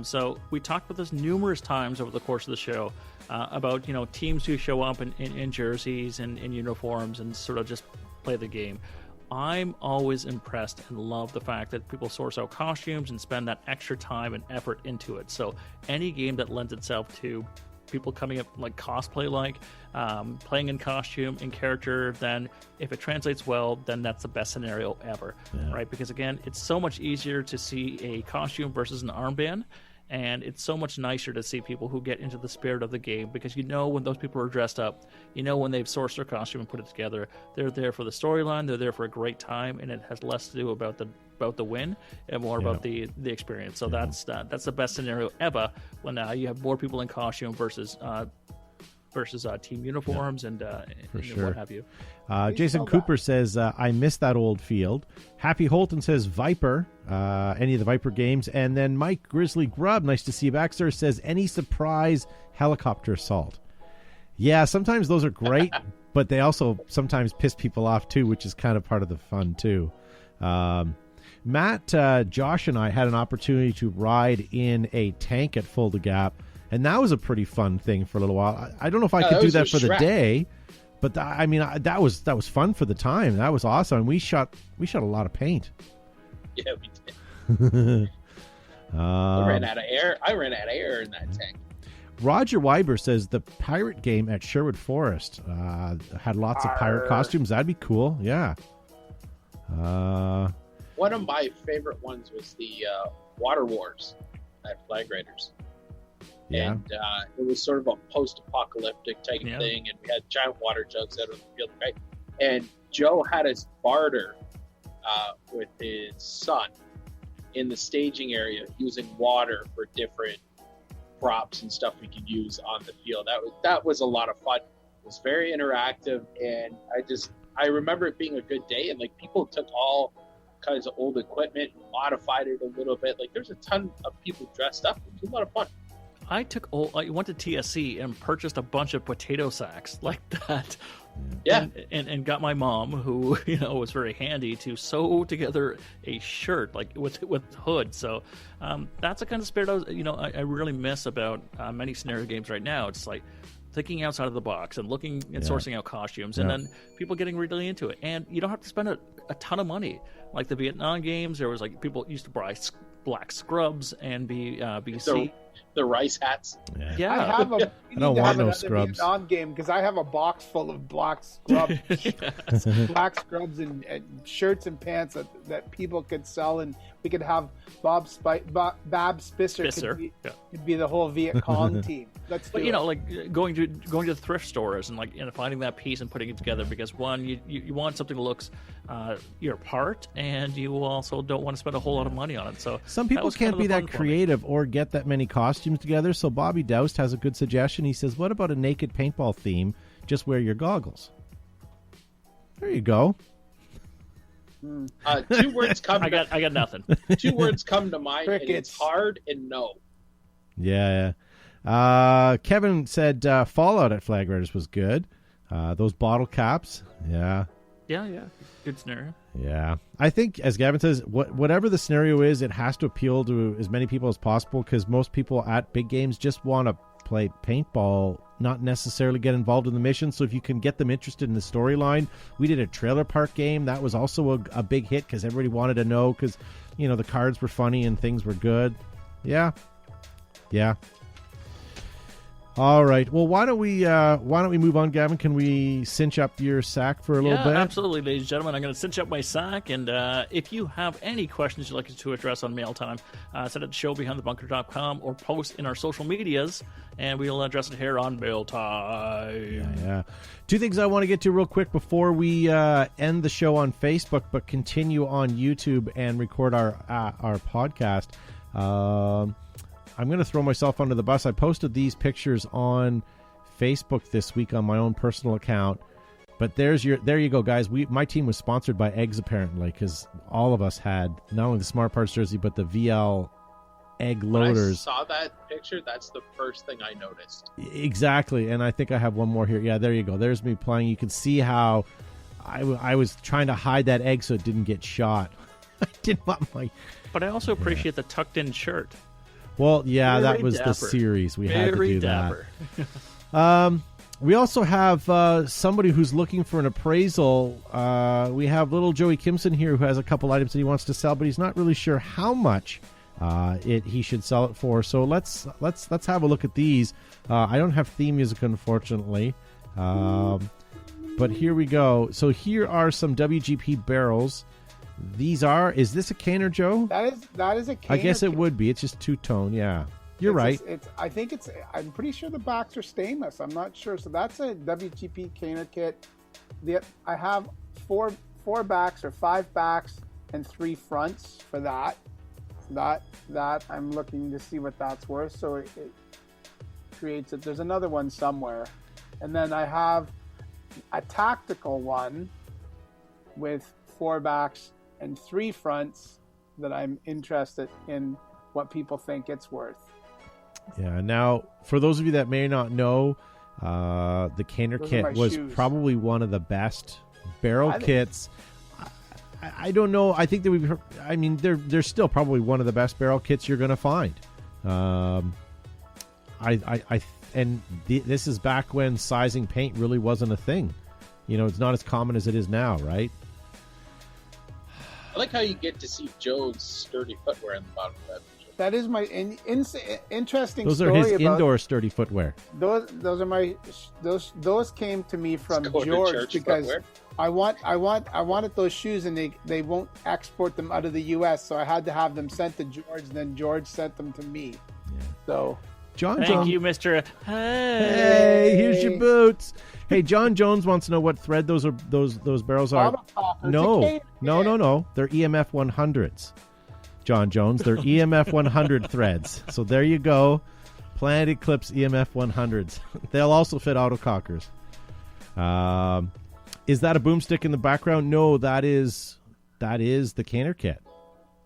So we talked about this numerous times over the course of the show about teams who show up in jerseys and in uniforms and sort of just play the game. I'm always impressed and love the fact that people source out costumes and spend that extra time and effort into it. So any game that lends itself to people coming up like cosplay, playing in costume, in character, then if it translates well, then that's the best scenario ever, right? Because again, it's so much easier to see a costume versus an armband. And it's so much nicer to see people who get into the spirit of the game, because when those people are dressed up, when they've sourced their costume and put it together, they're there for the storyline, they're there for a great time, and it has less to do about the win and more about the experience. So that's the best scenario ever, when you have more people in costume versus team uniforms and what have you. Jason Cooper says, I miss that old field. Happy Holton says Viper, any of the Viper games. And then Mike Grizzly Grub, nice to see you back, sir, says any surprise helicopter assault. Yeah, sometimes those are great, but they also sometimes piss people off too, which is kind of part of the fun too. Matt, Josh, and I had an opportunity to ride in a tank at Fulda Gap, and that was a pretty fun thing for a little while. I don't know if I could do that for the day, but that was fun for the time. That was awesome. We shot a lot of paint. Yeah, we did. I ran out of air in that tank. Roger Weiber says the pirate game at Sherwood Forest had lots of pirate costumes. That'd be cool. Yeah. One of my favorite ones was the Water Wars at Flag Raiders. Yeah. And it was sort of a post-apocalyptic type thing, and we had giant water jugs out on the field, right? And Joe had us barter with his son in the staging area using water for different props and stuff we could use on the field. That was a lot of fun. It was very interactive, and I remember it being a good day, and like people took all kinds of old equipment, modified it a little bit. Like there's a ton of people dressed up. It was a lot of fun. I went to TSC and purchased a bunch of potato sacks like that. Yeah. And got my mom, who, was very handy, to sew together a shirt like with hood. So that's the kind of spirit I really miss about many scenario games right now. It's like thinking outside of the box and looking and sourcing out costumes, and then people getting really into it. And you don't have to spend a ton of money. Like the Vietnam games, there was like people used to buy black scrubs and be BC. The rice hats. Yeah. I don't want no scrubs. Vietnam game, because I have a box full of black scrubs, black scrubs and shirts and pants that people could sell, and we could have Bab Spisser could be the whole Viet Cong team. But like going to thrift stores and finding that piece and putting it together, because one, you want something that looks your part, and you also don't want to spend a whole lot of money on it. So some people can't be that creative or get that many costumes together. So Bobby Doust has a good suggestion. He says, what about a naked paintball theme? Just wear your goggles. There you go. Two words come. I got nothing. Two words come to mind. And it's hard and no. Yeah. Kevin said Fallout at Flag Raiders was good. Those bottle caps. Yeah. Yeah. Good scenario. Yeah. I think, as Gavin says, whatever the scenario is, it has to appeal to as many people as possible, because most people at big games just want to play paintball, not necessarily get involved in the mission. So if you can get them interested in the storyline, we did a trailer park game. That was also a big hit, because everybody wanted to know, because, the cards were funny and things were good. Yeah. All right. Well, why don't we move on, Gavin? Can we cinch up your sack for a little bit? Absolutely, ladies and gentlemen. I'm going to cinch up my sack, and if you have any questions you'd like us to address on mail time, send it to showbehindthebunker.com or post in our social medias, and we'll address it here on mail time. Yeah. Two things I want to get to real quick before we end the show on Facebook, but continue on YouTube and record our podcast. I'm going to throw myself under the bus. I posted these pictures on Facebook this week on my own personal account. But there you go, guys. My team was sponsored by Eggs, apparently, because all of us had not only the Smart Parts jersey, but the VL egg When I loaders. saw that picture, that's the first thing I noticed. Exactly, and I think I have one more here. Yeah, there you go. There's me playing. You can see how I was trying to hide that egg so it didn't get shot. I didn't want my... But I also appreciate the tucked-in shirt. Well, yeah, Very that was dapper. the series. We had to Very do dapper. that. We also have somebody who's looking for an appraisal. We have little Joey Kimson here who has a couple items that he wants to sell, but he's not really sure how much he should sell it for. So let's have a look at these. I don't have theme music, unfortunately, but here we go. So here are some WGP barrels. Is this a Caner, Joe? That is a Caner. I guess it would be. It's just two-tone, yeah. You're right. I'm pretty sure the backs are stainless. I'm not sure. So that's a WGP Caner kit. I have four backs or 5 backs and 3 fronts for that. That I'm looking to see what that's worth. So it creates it. There's another one somewhere, and then I have a tactical one with 4 backs and 3 fronts that I'm interested in what people think it's worth. Yeah. Now, for those of you that may not know, the Caner kit was probably one of the best barrel kits. I don't know. I think that they're still probably one of the best barrel kits you're going to find. This is back when sizing paint really wasn't a thing. It's not as common as it is now, right? I like how you get to see Joe's sturdy footwear in the bottom of that picture. That is my interesting Those story. Those are his about, indoor sturdy footwear. Those came to me from George because footwear. I wanted those shoes, and they won't export them out of the U.S., so I had to have them sent to George, and then George sent them to me. Yeah. So Thank you, Mr. Hey, here's your boots. Hey, John Jones wants to know what thread those barrels are. No. They're EMF 100s. John Jones, they're EMF 100 threads. So there you go. Planet Eclipse EMF 100s. They'll also fit autocockers. Is that a boomstick in the background? No, that is the Caner kit.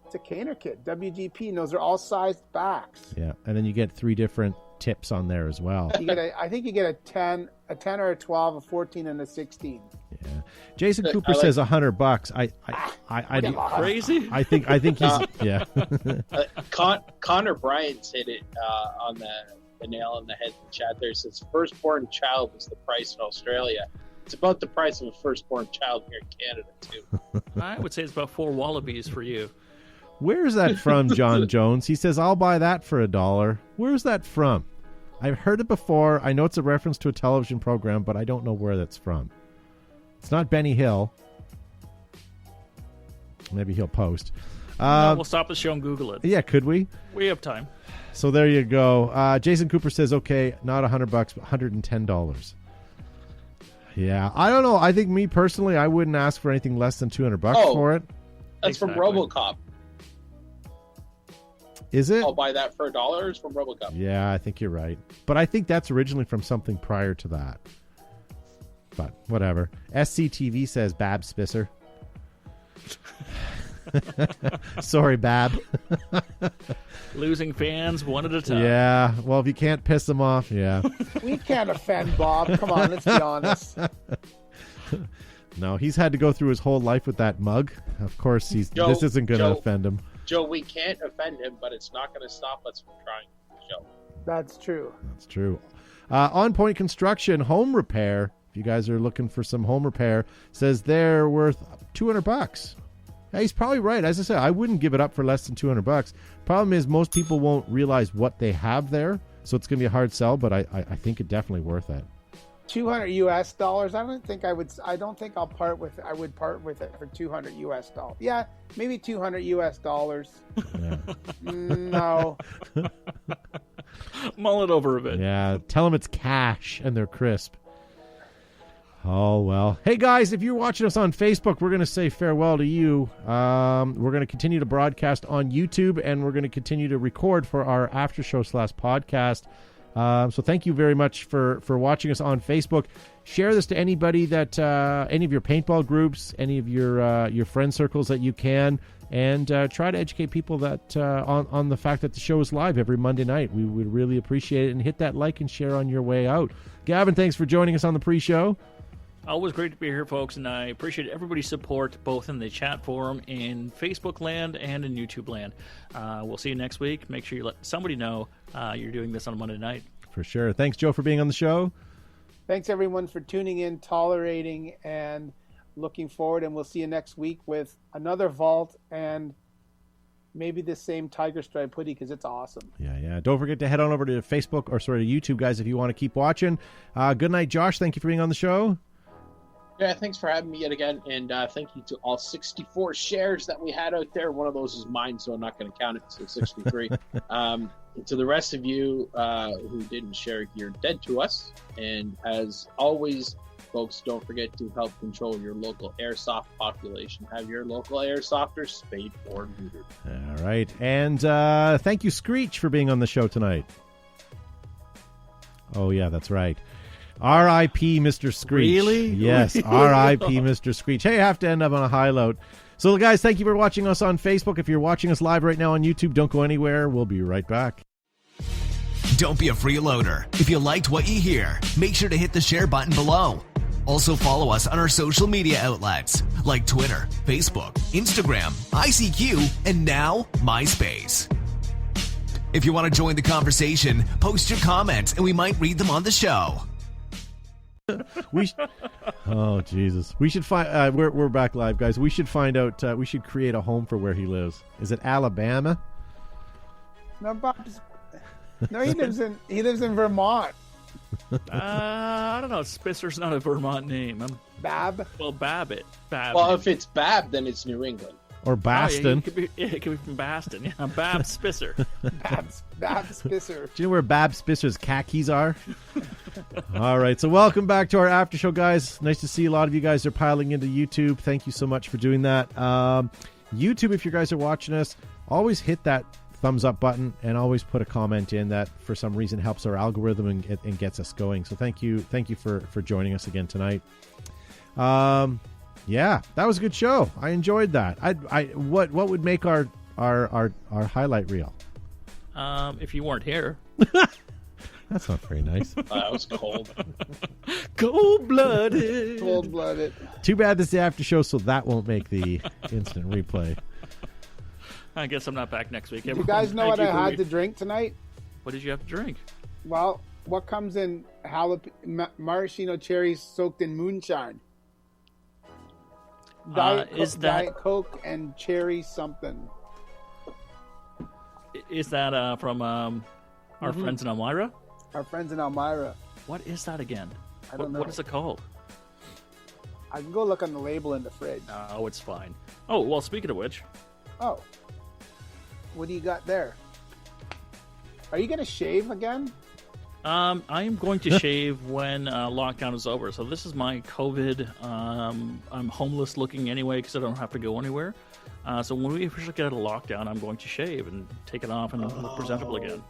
It's a Caner kit. WGP, and those are all sized backs. Yeah, and then you get 3 different tips on there as well. I think you get a 10 or a 12, a 14, and a 16. Yeah. Jason Cooper says $100. I crazy. I think he's yeah. Connor Bryant's hit it on the nail on the head in the chat there. He says firstborn child is the price in Australia. It's about the price of a firstborn child here in Canada too. I would say it's about 4 wallabies for you. Where's that from, John Jones? He says, I'll buy that for $1. Where's that from? I've heard it before. I know it's a reference to a television program, but I don't know where that's from. It's not Benny Hill. Maybe he'll post. No, we'll stop the show and Google it. Yeah, could we? We have time. So there you go. Jason Cooper says, okay, not $100, but $110. Yeah, I don't know. I think me personally, I wouldn't ask for anything less than $200 for it. That's from RoboCop. Is it? I'll buy that for $1. It's from RoboCop. Yeah, I think you're right. But I think that's originally from something prior to that. But whatever. SCTV says Bab Spisser. Sorry, Bab. Losing fans one at a time. Yeah. Well, if you can't piss them off, yeah. We can't offend Bob. Come on, let's be honest. No, he's had to go through his whole life with that mug. Of course, this isn't going to offend him. Joe, we can't offend him, but it's not going to stop us from trying the show. That's true. That's true. On Point Construction Home Repair, if you guys are looking for some home repair, says they're worth $200. Yeah, he's probably right. As I said, I wouldn't give it up for less than $200. Problem is, most people won't realize what they have there, so it's going to be a hard sell. But I think it's definitely worth it. $200 US. I don't think I'll part with. I would part with it for $200 US. Yeah, maybe $200 US. Yeah. No. Mull it over a bit. Yeah, tell them it's cash and they're crisp. Oh, well. Hey, guys, if you're watching us on Facebook, we're going to say farewell to you. We're going to continue to broadcast on YouTube, and we're going to continue to record for our after show /podcast So thank you very much for watching us on Facebook. Share this to anybody that any of your paintball groups, any of your friend circles that you can, and try to educate people that on the fact that the show is live every Monday night. We would really appreciate it, and hit that like and share on your way out. Gavin, thanks for joining us on the pre-show. Always great to be here, folks, and I appreciate everybody's support, both in the chat forum, in Facebook land, and in YouTube land. We'll see you next week. Make sure you let somebody know you're doing this on a Monday night. For sure. Thanks, Joe, for being on the show. Thanks, everyone, for tuning in, tolerating, and looking forward. And we'll see you next week with another vault and maybe the same Tiger Stripe hoodie, because it's awesome. Yeah. Don't forget to head on over to Facebook, or sorry, to YouTube, guys, if you want to keep watching. Good night, Josh. Thank you for being on the show. Yeah, thanks for having me yet again, and thank you to all 64 shares that we had out there. One of those is mine, so I'm not going to count it, so 63. To the rest of you who didn't share, you're dead to us. And as always, folks, don't forget to help control your local airsoft population. Have your local airsofters spayed or neutered. All right, and thank you, Screech, for being on the show tonight. Oh, yeah, that's right. R.I.P. Mr. Screech. Really? Yes, R.I.P. Mr. Screech. Hey, I have to end up on a high note. So, guys, thank you for watching us on Facebook. If you're watching us live right now on YouTube, don't go anywhere. We'll be right back. Don't be a freeloader. If you liked what you hear, make sure to hit the share button below. Also follow us on our social media outlets like Twitter, Facebook, Instagram, ICQ, and now MySpace. If you want to join the conversation, post your comments and we might read them on the show. Oh, Jesus. We should find we're back live, guys. We should find out we should create a home for where he lives. Is it Alabama? No, he lives in Vermont. I don't know. Spisser's not a Vermont name. Bab. Well, Babbitt. Well, if it's Bab, then it's New England. Or Baston. It could be from Baston. Yeah, Bab Spisser. Bab Spisser. Do you know where Bab Spisser's khakis are? All right, so welcome back to our after show, guys. Nice to see a lot of you guys are piling into YouTube. Thank you so much for doing that. YouTube, if you guys are watching us, always hit that thumbs up button and always put a comment in. That for some reason helps our algorithm and gets us going. So thank you for joining us again tonight. Yeah, that was a good show. I enjoyed that. What would make our highlight reel? If you weren't here. That's not very nice. That was cold. Cold-blooded. Cold-blooded. Too bad this is the after show, so that won't make the instant replay. I guess I'm not back next week. You guys know what I had to drink tonight? What did you have to drink? Well, what comes in maraschino cherries soaked in moonshine? Diet Coke and cherry something. Is that from our friends in Elmira? Our friends in Elmira. What is that again? I don't know. What is it called? I can go look on the label in the fridge. Oh, it's fine. Oh, well, speaking of which. Oh. What do you got there? Are you going to shave again? I am going to shave when lockdown is over. So this is my COVID. I'm homeless looking anyway because I don't have to go anywhere. So when we officially get out of lockdown, I'm going to shave and take it off and look presentable again.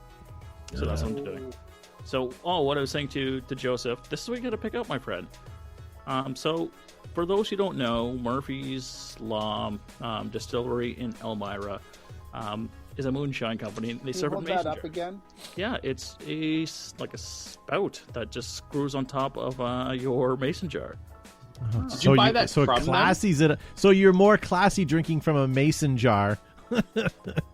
So that's what I'm doing. So, what I was saying to Joseph, this is what you got to pick up, my friend. So for those who don't know, Murphy's Law Distillery in Elmira is a moonshine company. They serve a mason jar. Hold that up again? Yeah, it's like a spout that just screws on top of your mason jar. Did you buy that from them? So you're more classy drinking from a mason jar.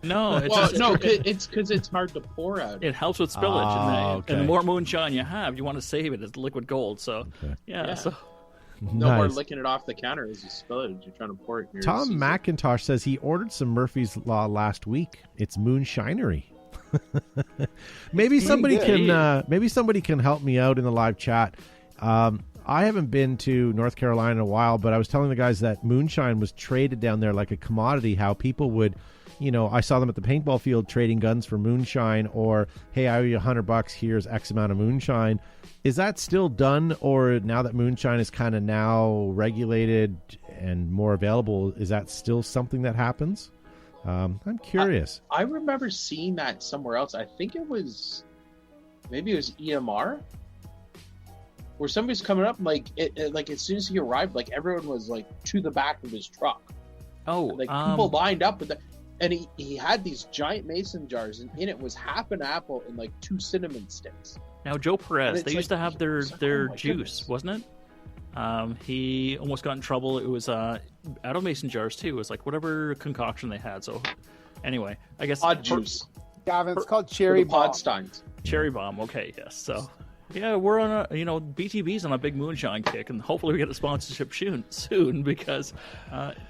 No, it's because it's hard to pour out. It helps with spillage, and the more moonshine you have, you want to save it as liquid gold. So yeah. So no more licking it off the counter as you spill it. You're trying to pour it in your Tom McIntosh says he ordered some Murphy's Law last week. It's moonshinery. Maybe somebody can help me out in the live chat. I haven't been to North Carolina in a while, but I was telling the guys that moonshine was traded down there like a commodity, how people would, I saw them at the paintball field trading guns for moonshine, or, hey, I owe you $100, here's X amount of moonshine. Is that still done, or now that moonshine is kind of now regulated and more available, is that still something that happens? I'm curious. I remember seeing that somewhere else. I think it was maybe it was EMR, where somebody's coming up, like like as soon as he arrived, like everyone was like to the back of his truck. Oh, like people lined up with that, and he had these giant mason jars, and in it was half an apple and like 2 cinnamon sticks. Now Joe Perez, they used to have their oh juice, goodness. wasn't it? He almost got in trouble. It was out of mason jars too. It was like whatever concoction they had. So anyway, I guess Pod juice. Gavin, it's called Cherry Bomb. Podsteins. Cherry Bomb. Okay, yes. So yeah, we're on a BTB's on a big moonshine kick, and hopefully we get a sponsorship soon because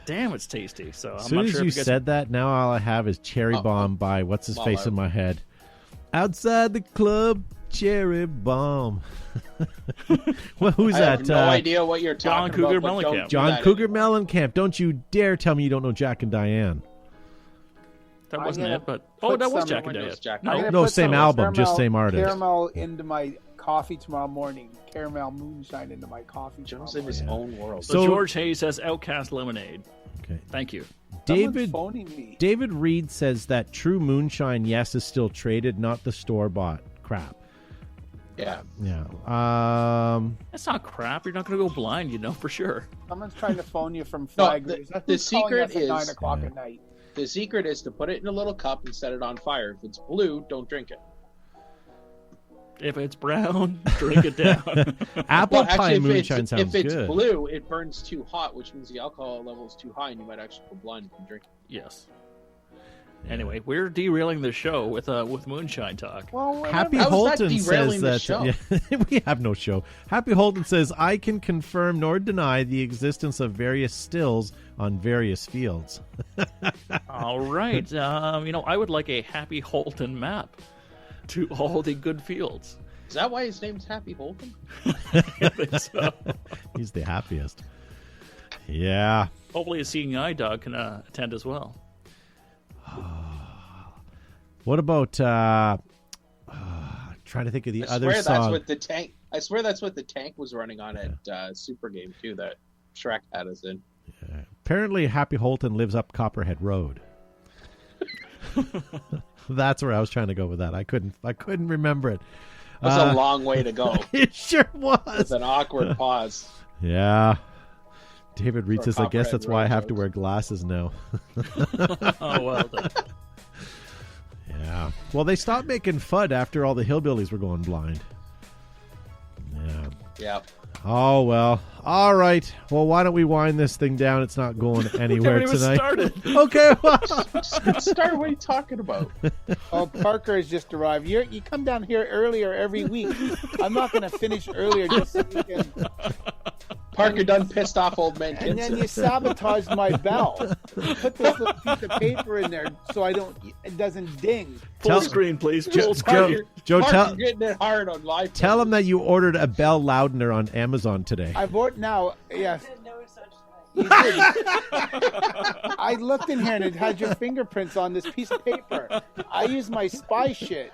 damn, it's tasty. So I'm As soon not as sure you if you guys... said that, now all I have is Cherry Bomb by what's his face in my head. Outside the club, Cherry Bomb. Well, who's I that? have no idea what you're John talking Cougar about. but don't Mellencamp. do John that Cougar anymore. Mellencamp. Don't you dare tell me you don't know Jack and Diane. That I'm wasn't gonna it, but put that was some- Jack and Windows Diane. Jack. No, I'm gonna No, put same some album, just same artist. Caramel into my coffee tomorrow morning. Caramel moonshine into my coffee. Joe's tomorrow in his morning. own world. So George Hayes says Outcast Lemonade. Okay. Thank you. Someone's David phoning me. David Reed says that True Moonshine, yes, is still traded, not the store-bought crap. Yeah. Yeah. That's not crap. You're not going to go blind, for sure. Someone's trying to phone you from No, Flaggers. the secret is- 9 o'clock at night. The secret is to put it in a little cup and set it on fire. If it's blue, don't drink it. If it's brown, drink it down. Apple pie if moonshine sounds if it's good. blue, it burns too hot, which means the alcohol level is too high, and you might actually go blind if you drink it. Yes. Anyway, we're derailing the show with moonshine talk. Well, Happy How's that Holton derailing says the that show? yeah, we have no show. Happy Holton says I can confirm nor deny the existence of various stills on various fields. All right. I would like a Happy Holton map to all the good fields. Is that why his name's Happy Holton? I think so. He's the happiest. Yeah. Hopefully a seeing eye dog can attend as well. What about trying to think of the other That's song? what the tank. I swear that's what the tank was running on at Super Game too. That Shrek had us in. Apparently, Happy Holton lives up Copperhead Road. That's where I was trying to go with that. I couldn't remember it. That's a long way to go. It sure was. It's an awkward pause. Yeah. David Reed For says, I guess Copperhead that's why I Road have to jokes. wear glasses now. Oh, well done. Yeah. Well, they stopped making FUD after all the hillbillies were going blind. Yeah. Yeah. Oh, well. All right. Well, why don't we wind this thing down? It's not going anywhere Haven't even tonight. started. Okay. Well. Start. What are you talking about? Oh, Parker has just arrived. You come down here earlier every week. I'm not going to finish earlier just so you can. Parker done pissed off old man And then Kinson. you sabotaged my bell. You put this little piece of paper in there so it doesn't ding. Full Tell- screen, please. Joe- Full screen. Joe, Parker tell getting it hard on live. tell him that you ordered a bell loudener on Amazon today. I bought now. Yes. No such thing. You did. I looked in here and it had your fingerprints on this piece of paper. I used my spy shit.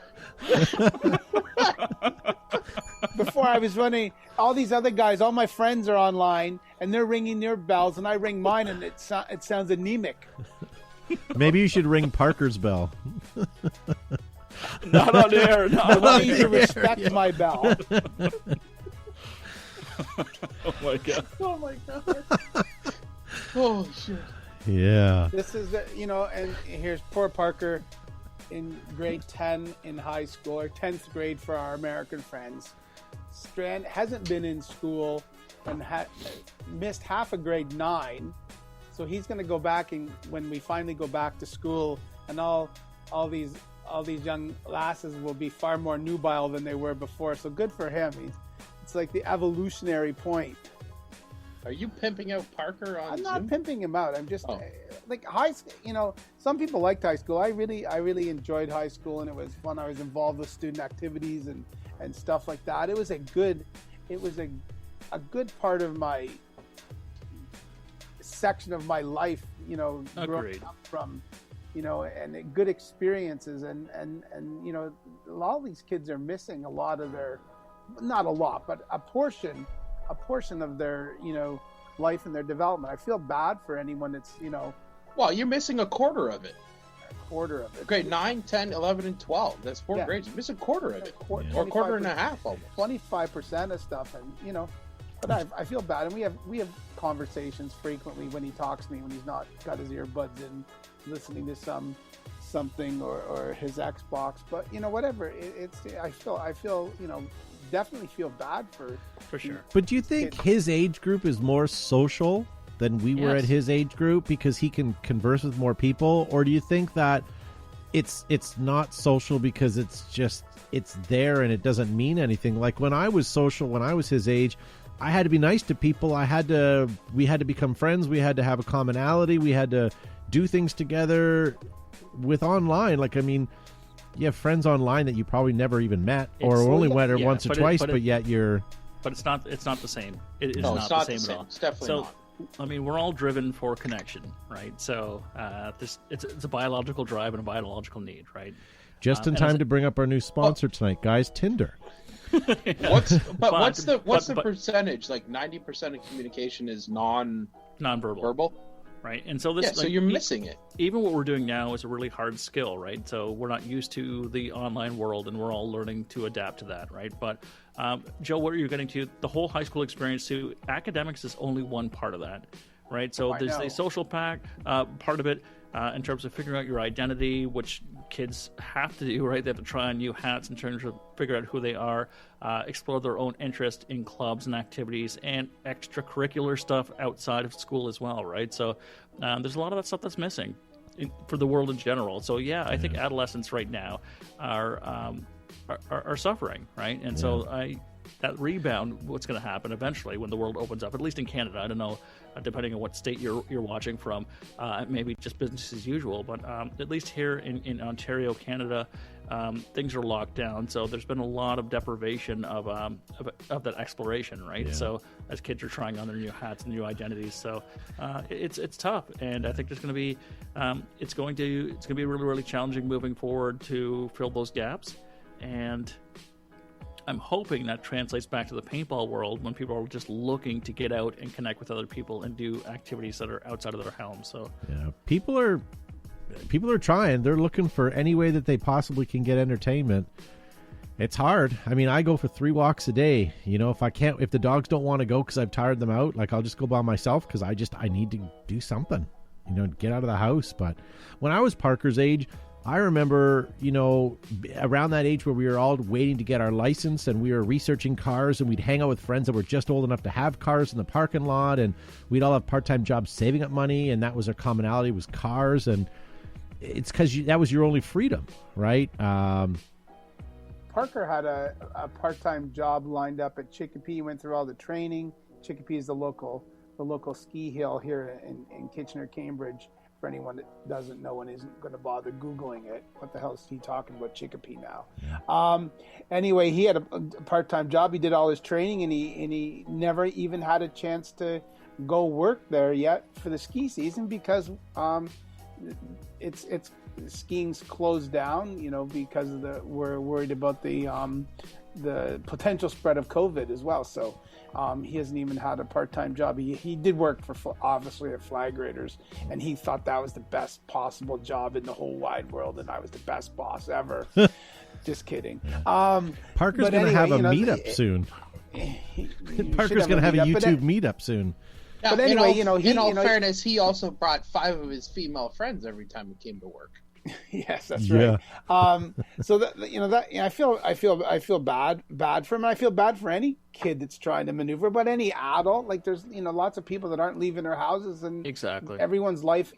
Before I was running, all these other guys, all my friends are online and they're ringing their bells, and I ring mine and it sounds anemic. Maybe you should ring Parker's bell. Not on air. I Not on want you to air. respect my bell. Oh, my God. Oh my god. Oh shit. Yeah. This is and here's poor Parker in grade 10 in high school, or 10th grade for our American friends. Strand hasn't been in school and missed half of grade 9, so he's going to go back, and when we finally go back to school, and all these young lasses will be far more nubile than they were before. So good for him. It's like the evolutionary point. Are you pimping out Parker on I'm not Zoom? pimping him out. I'm just like high school. Some people liked high school. I really enjoyed high school, and it was fun. I was involved with student activities and stuff like that. It was a good part of my section of my life. Growing Agreed. up from, and good experiences, and a lot of these kids are missing a lot of their, not a lot, but a portion of their, life and their development. I feel bad for anyone that's, Well, you're missing a quarter of it. quarter of it. Grade 9, 10, 11, and 12. That's 4 grades. You miss a quarter of it. Or a quarter and a half almost. 25% of stuff, and but I feel bad, and we have conversations frequently when he talks to me when he's not got his earbuds in, listening to something or his Xbox. But whatever. I feel definitely feel bad for sure. But do you think his age group is more social than we were at his age group because he can converse with more people, or do you think that it's not social because it's there and it doesn't mean anything? Like when I was social, when I was his age, I had to be nice to people. We had to become friends. We had to have a commonality. We had to do things together. With online, you have friends online that you probably never even met or only met her once or twice, but yet you're... But it's not the same. It's not the the same at all. It's definitely not. We're all driven for connection, right? So it's a biological drive and a biological need, right? Just in time to bring up our new sponsor tonight, guys, Tinder. What's the percentage? Like 90% of communication is non-verbal? Right, and so so you're missing it. Even what we're doing now is a really hard skill, right? So we're not used to the online world, and we're all learning to adapt to that, right? But Joe, what are you getting to? The whole high school experience too. Academics is only one part of that, right? So there's the social part of it in terms of figuring out your identity, which kids have to do, right? They have to try on new hats in terms of figure out who they are, explore their own interest in clubs and activities and extracurricular stuff outside of school as well, right? So there's a lot of that stuff that's missing for the world in general. So I think adolescents right now are suffering, right? And so that rebound, what's going to happen eventually when the world opens up, at least in Canada. I don't know, depending on what state you're watching from, maybe just business as usual. But at least here in Ontario, Canada, things are locked down. So there's been a lot of deprivation of that exploration, right? Yeah. So as kids are trying on their new hats and new identities, so it's tough. And I think there's going to be it's going to be really, really challenging moving forward to fill those gaps. And I'm hoping that translates back to the paintball world when people are just looking to get out and connect with other people and do activities that are outside of their home. So people are trying. They're looking for any way that they possibly can get entertainment. It's hard. I go for 3 walks a day. If the dogs don't want to go because I've tired them out, I'll just go by myself because I need to do something, get out of the house. But when I was Parker's age, I remember, around that age where we were all waiting to get our license and we were researching cars, and we'd hang out with friends that were just old enough to have cars in the parking lot, and we'd all have part-time jobs saving up money, and that was our commonality, was cars. And it's because that was your only freedom, right? Parker had a part-time job lined up at Chicopee. He went through all the training. Chicopee is the local ski hill here in Kitchener, Cambridge. For anyone that doesn't know and isn't going to bother Googling it, what the hell is he talking about Chicopee now? Yeah. Anyway, he had a part-time job. He did all his training, and he never even had a chance to go work there yet for the ski season because it's skiing's closed down. Because we're worried about the potential spread of COVID as well. So. He hasn't even had a part-time job. He did work for obviously at Flag Raiders, and he thought that was the best possible job in the whole wide world, and I was the best boss ever. Just kidding. Parker's going to have a meetup soon. Parker's going to have a YouTube meetup soon. Now, but anyway, in all fairness, he also brought 5 of his female friends every time he came to work. Yes, that's right. So I feel bad for him. And I feel bad for any kid that's trying to maneuver, but any adult. There's lots of people that aren't leaving their houses, and exactly everyone's life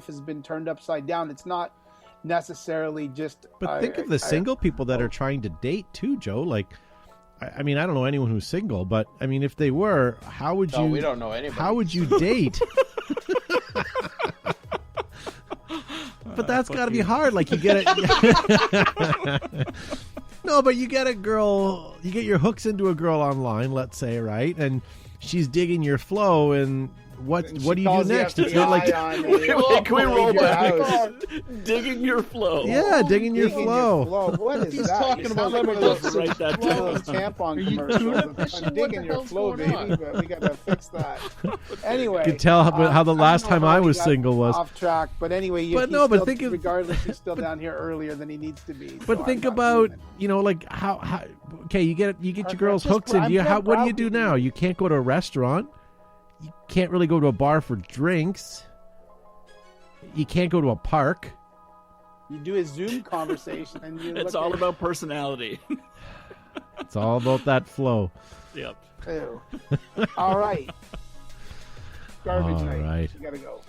has been turned upside down. It's not necessarily just. But think of the single people that are trying to date too, Joe. I don't know anyone who's single, but if they were, how would you? We don't know anybody. How would you date? But that's got to be hard. You get it. No, but you get a girl, you get your hooks into a girl online, let's say, right? And she's digging your flow, and what And do she you do calls you next? up It's to not like the eye on Can we roll your back? house. Digging your flow. yeah, digging your Digging flow. What is He's that? talking You about sound like one of Let's those, write that one of down. those tampon you commercials. doing this? I'm What digging the your hell's flow, going baby, on? but we gotta fix that. Anyway, You can tell how the I last don't know time how I we was got single was. off track. But anyway, But no, but still, think of- regardless, he's still down here earlier than he needs to be. But so think I'm not about, doing it. you know, like how okay, you get your girls Just- hooks in. I'm What do you do browbeating now? you. You can't go to a restaurant. You can't really go to a bar for drinks. You can't go to a park. You do a Zoom conversation, and you. It's look all at, about personality. It's all about that flow. Yep. Ew. All right. Garbage All night. right. You gotta go.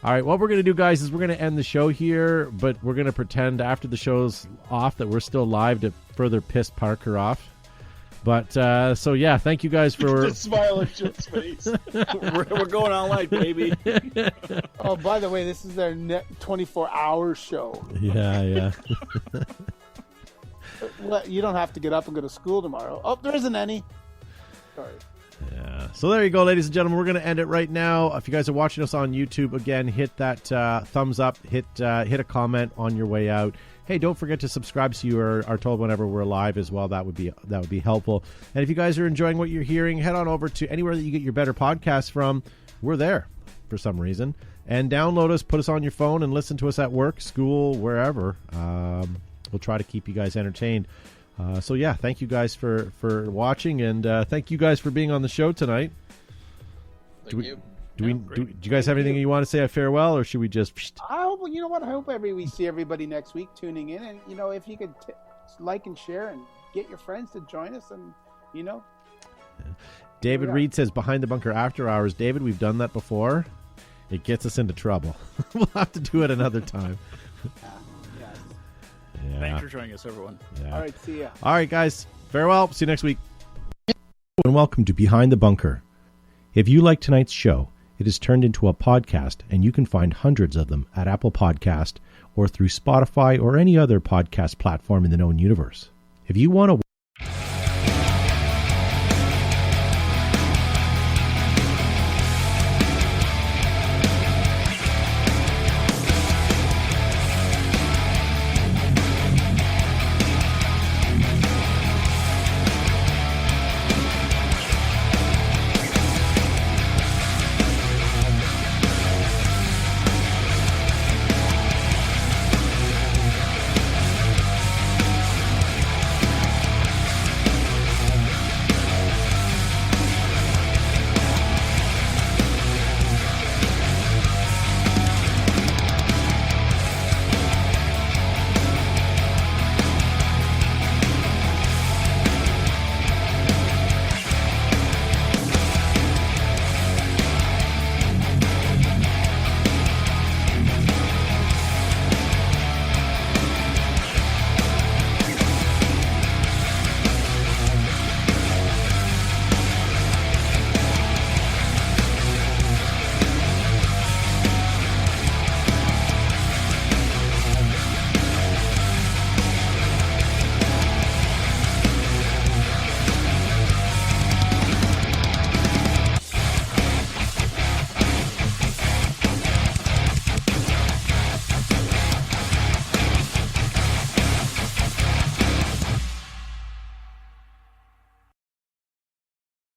All right, what we're going to do, guys, is we're going to end the show here, but we're going to pretend after the show's off that we're still live to further piss Parker off. But, so yeah, thank you guys for... Just smile at Jim's face. We're going all night, baby. Oh, by the way, this is their 24-hour show. Yeah. Well, you don't have to get up and go to school tomorrow. Oh, there isn't any. Sorry. Yeah. So there you go, ladies and gentlemen. We're going to end it right now. If you guys are watching us on YouTube, again, hit that thumbs up, hit a comment on your way out. Hey, don't forget to subscribe so you are told whenever we're live as well. That would be helpful. And if you guys are enjoying what you're hearing, head on over to anywhere that you get your better podcasts from. We're there for some reason. And download us, put us on your phone, and listen to us at work, school, wherever. We'll try to keep you guys entertained. So yeah, thank you guys for watching, and thank you guys for being on the show tonight. Thank you. Do you guys have anything you want to say at farewell, or should we just? I hope, you know what? I hope we see everybody next week tuning in, and if you could like and share and get your friends to join us, and David Yeah. Reed says behind the bunker after hours. David, we've done that before. It gets us into trouble. We'll have to do it another time. Yeah. Thanks for joining us, everyone. Yeah. all right, see ya. All right, guys. Farewell. See you next week. And welcome to Behind the Bunker. If you like tonight's show, it is turned into a podcast, and you can find hundreds of them at Apple Podcast or through Spotify or any other podcast platform in the known universe. If you want to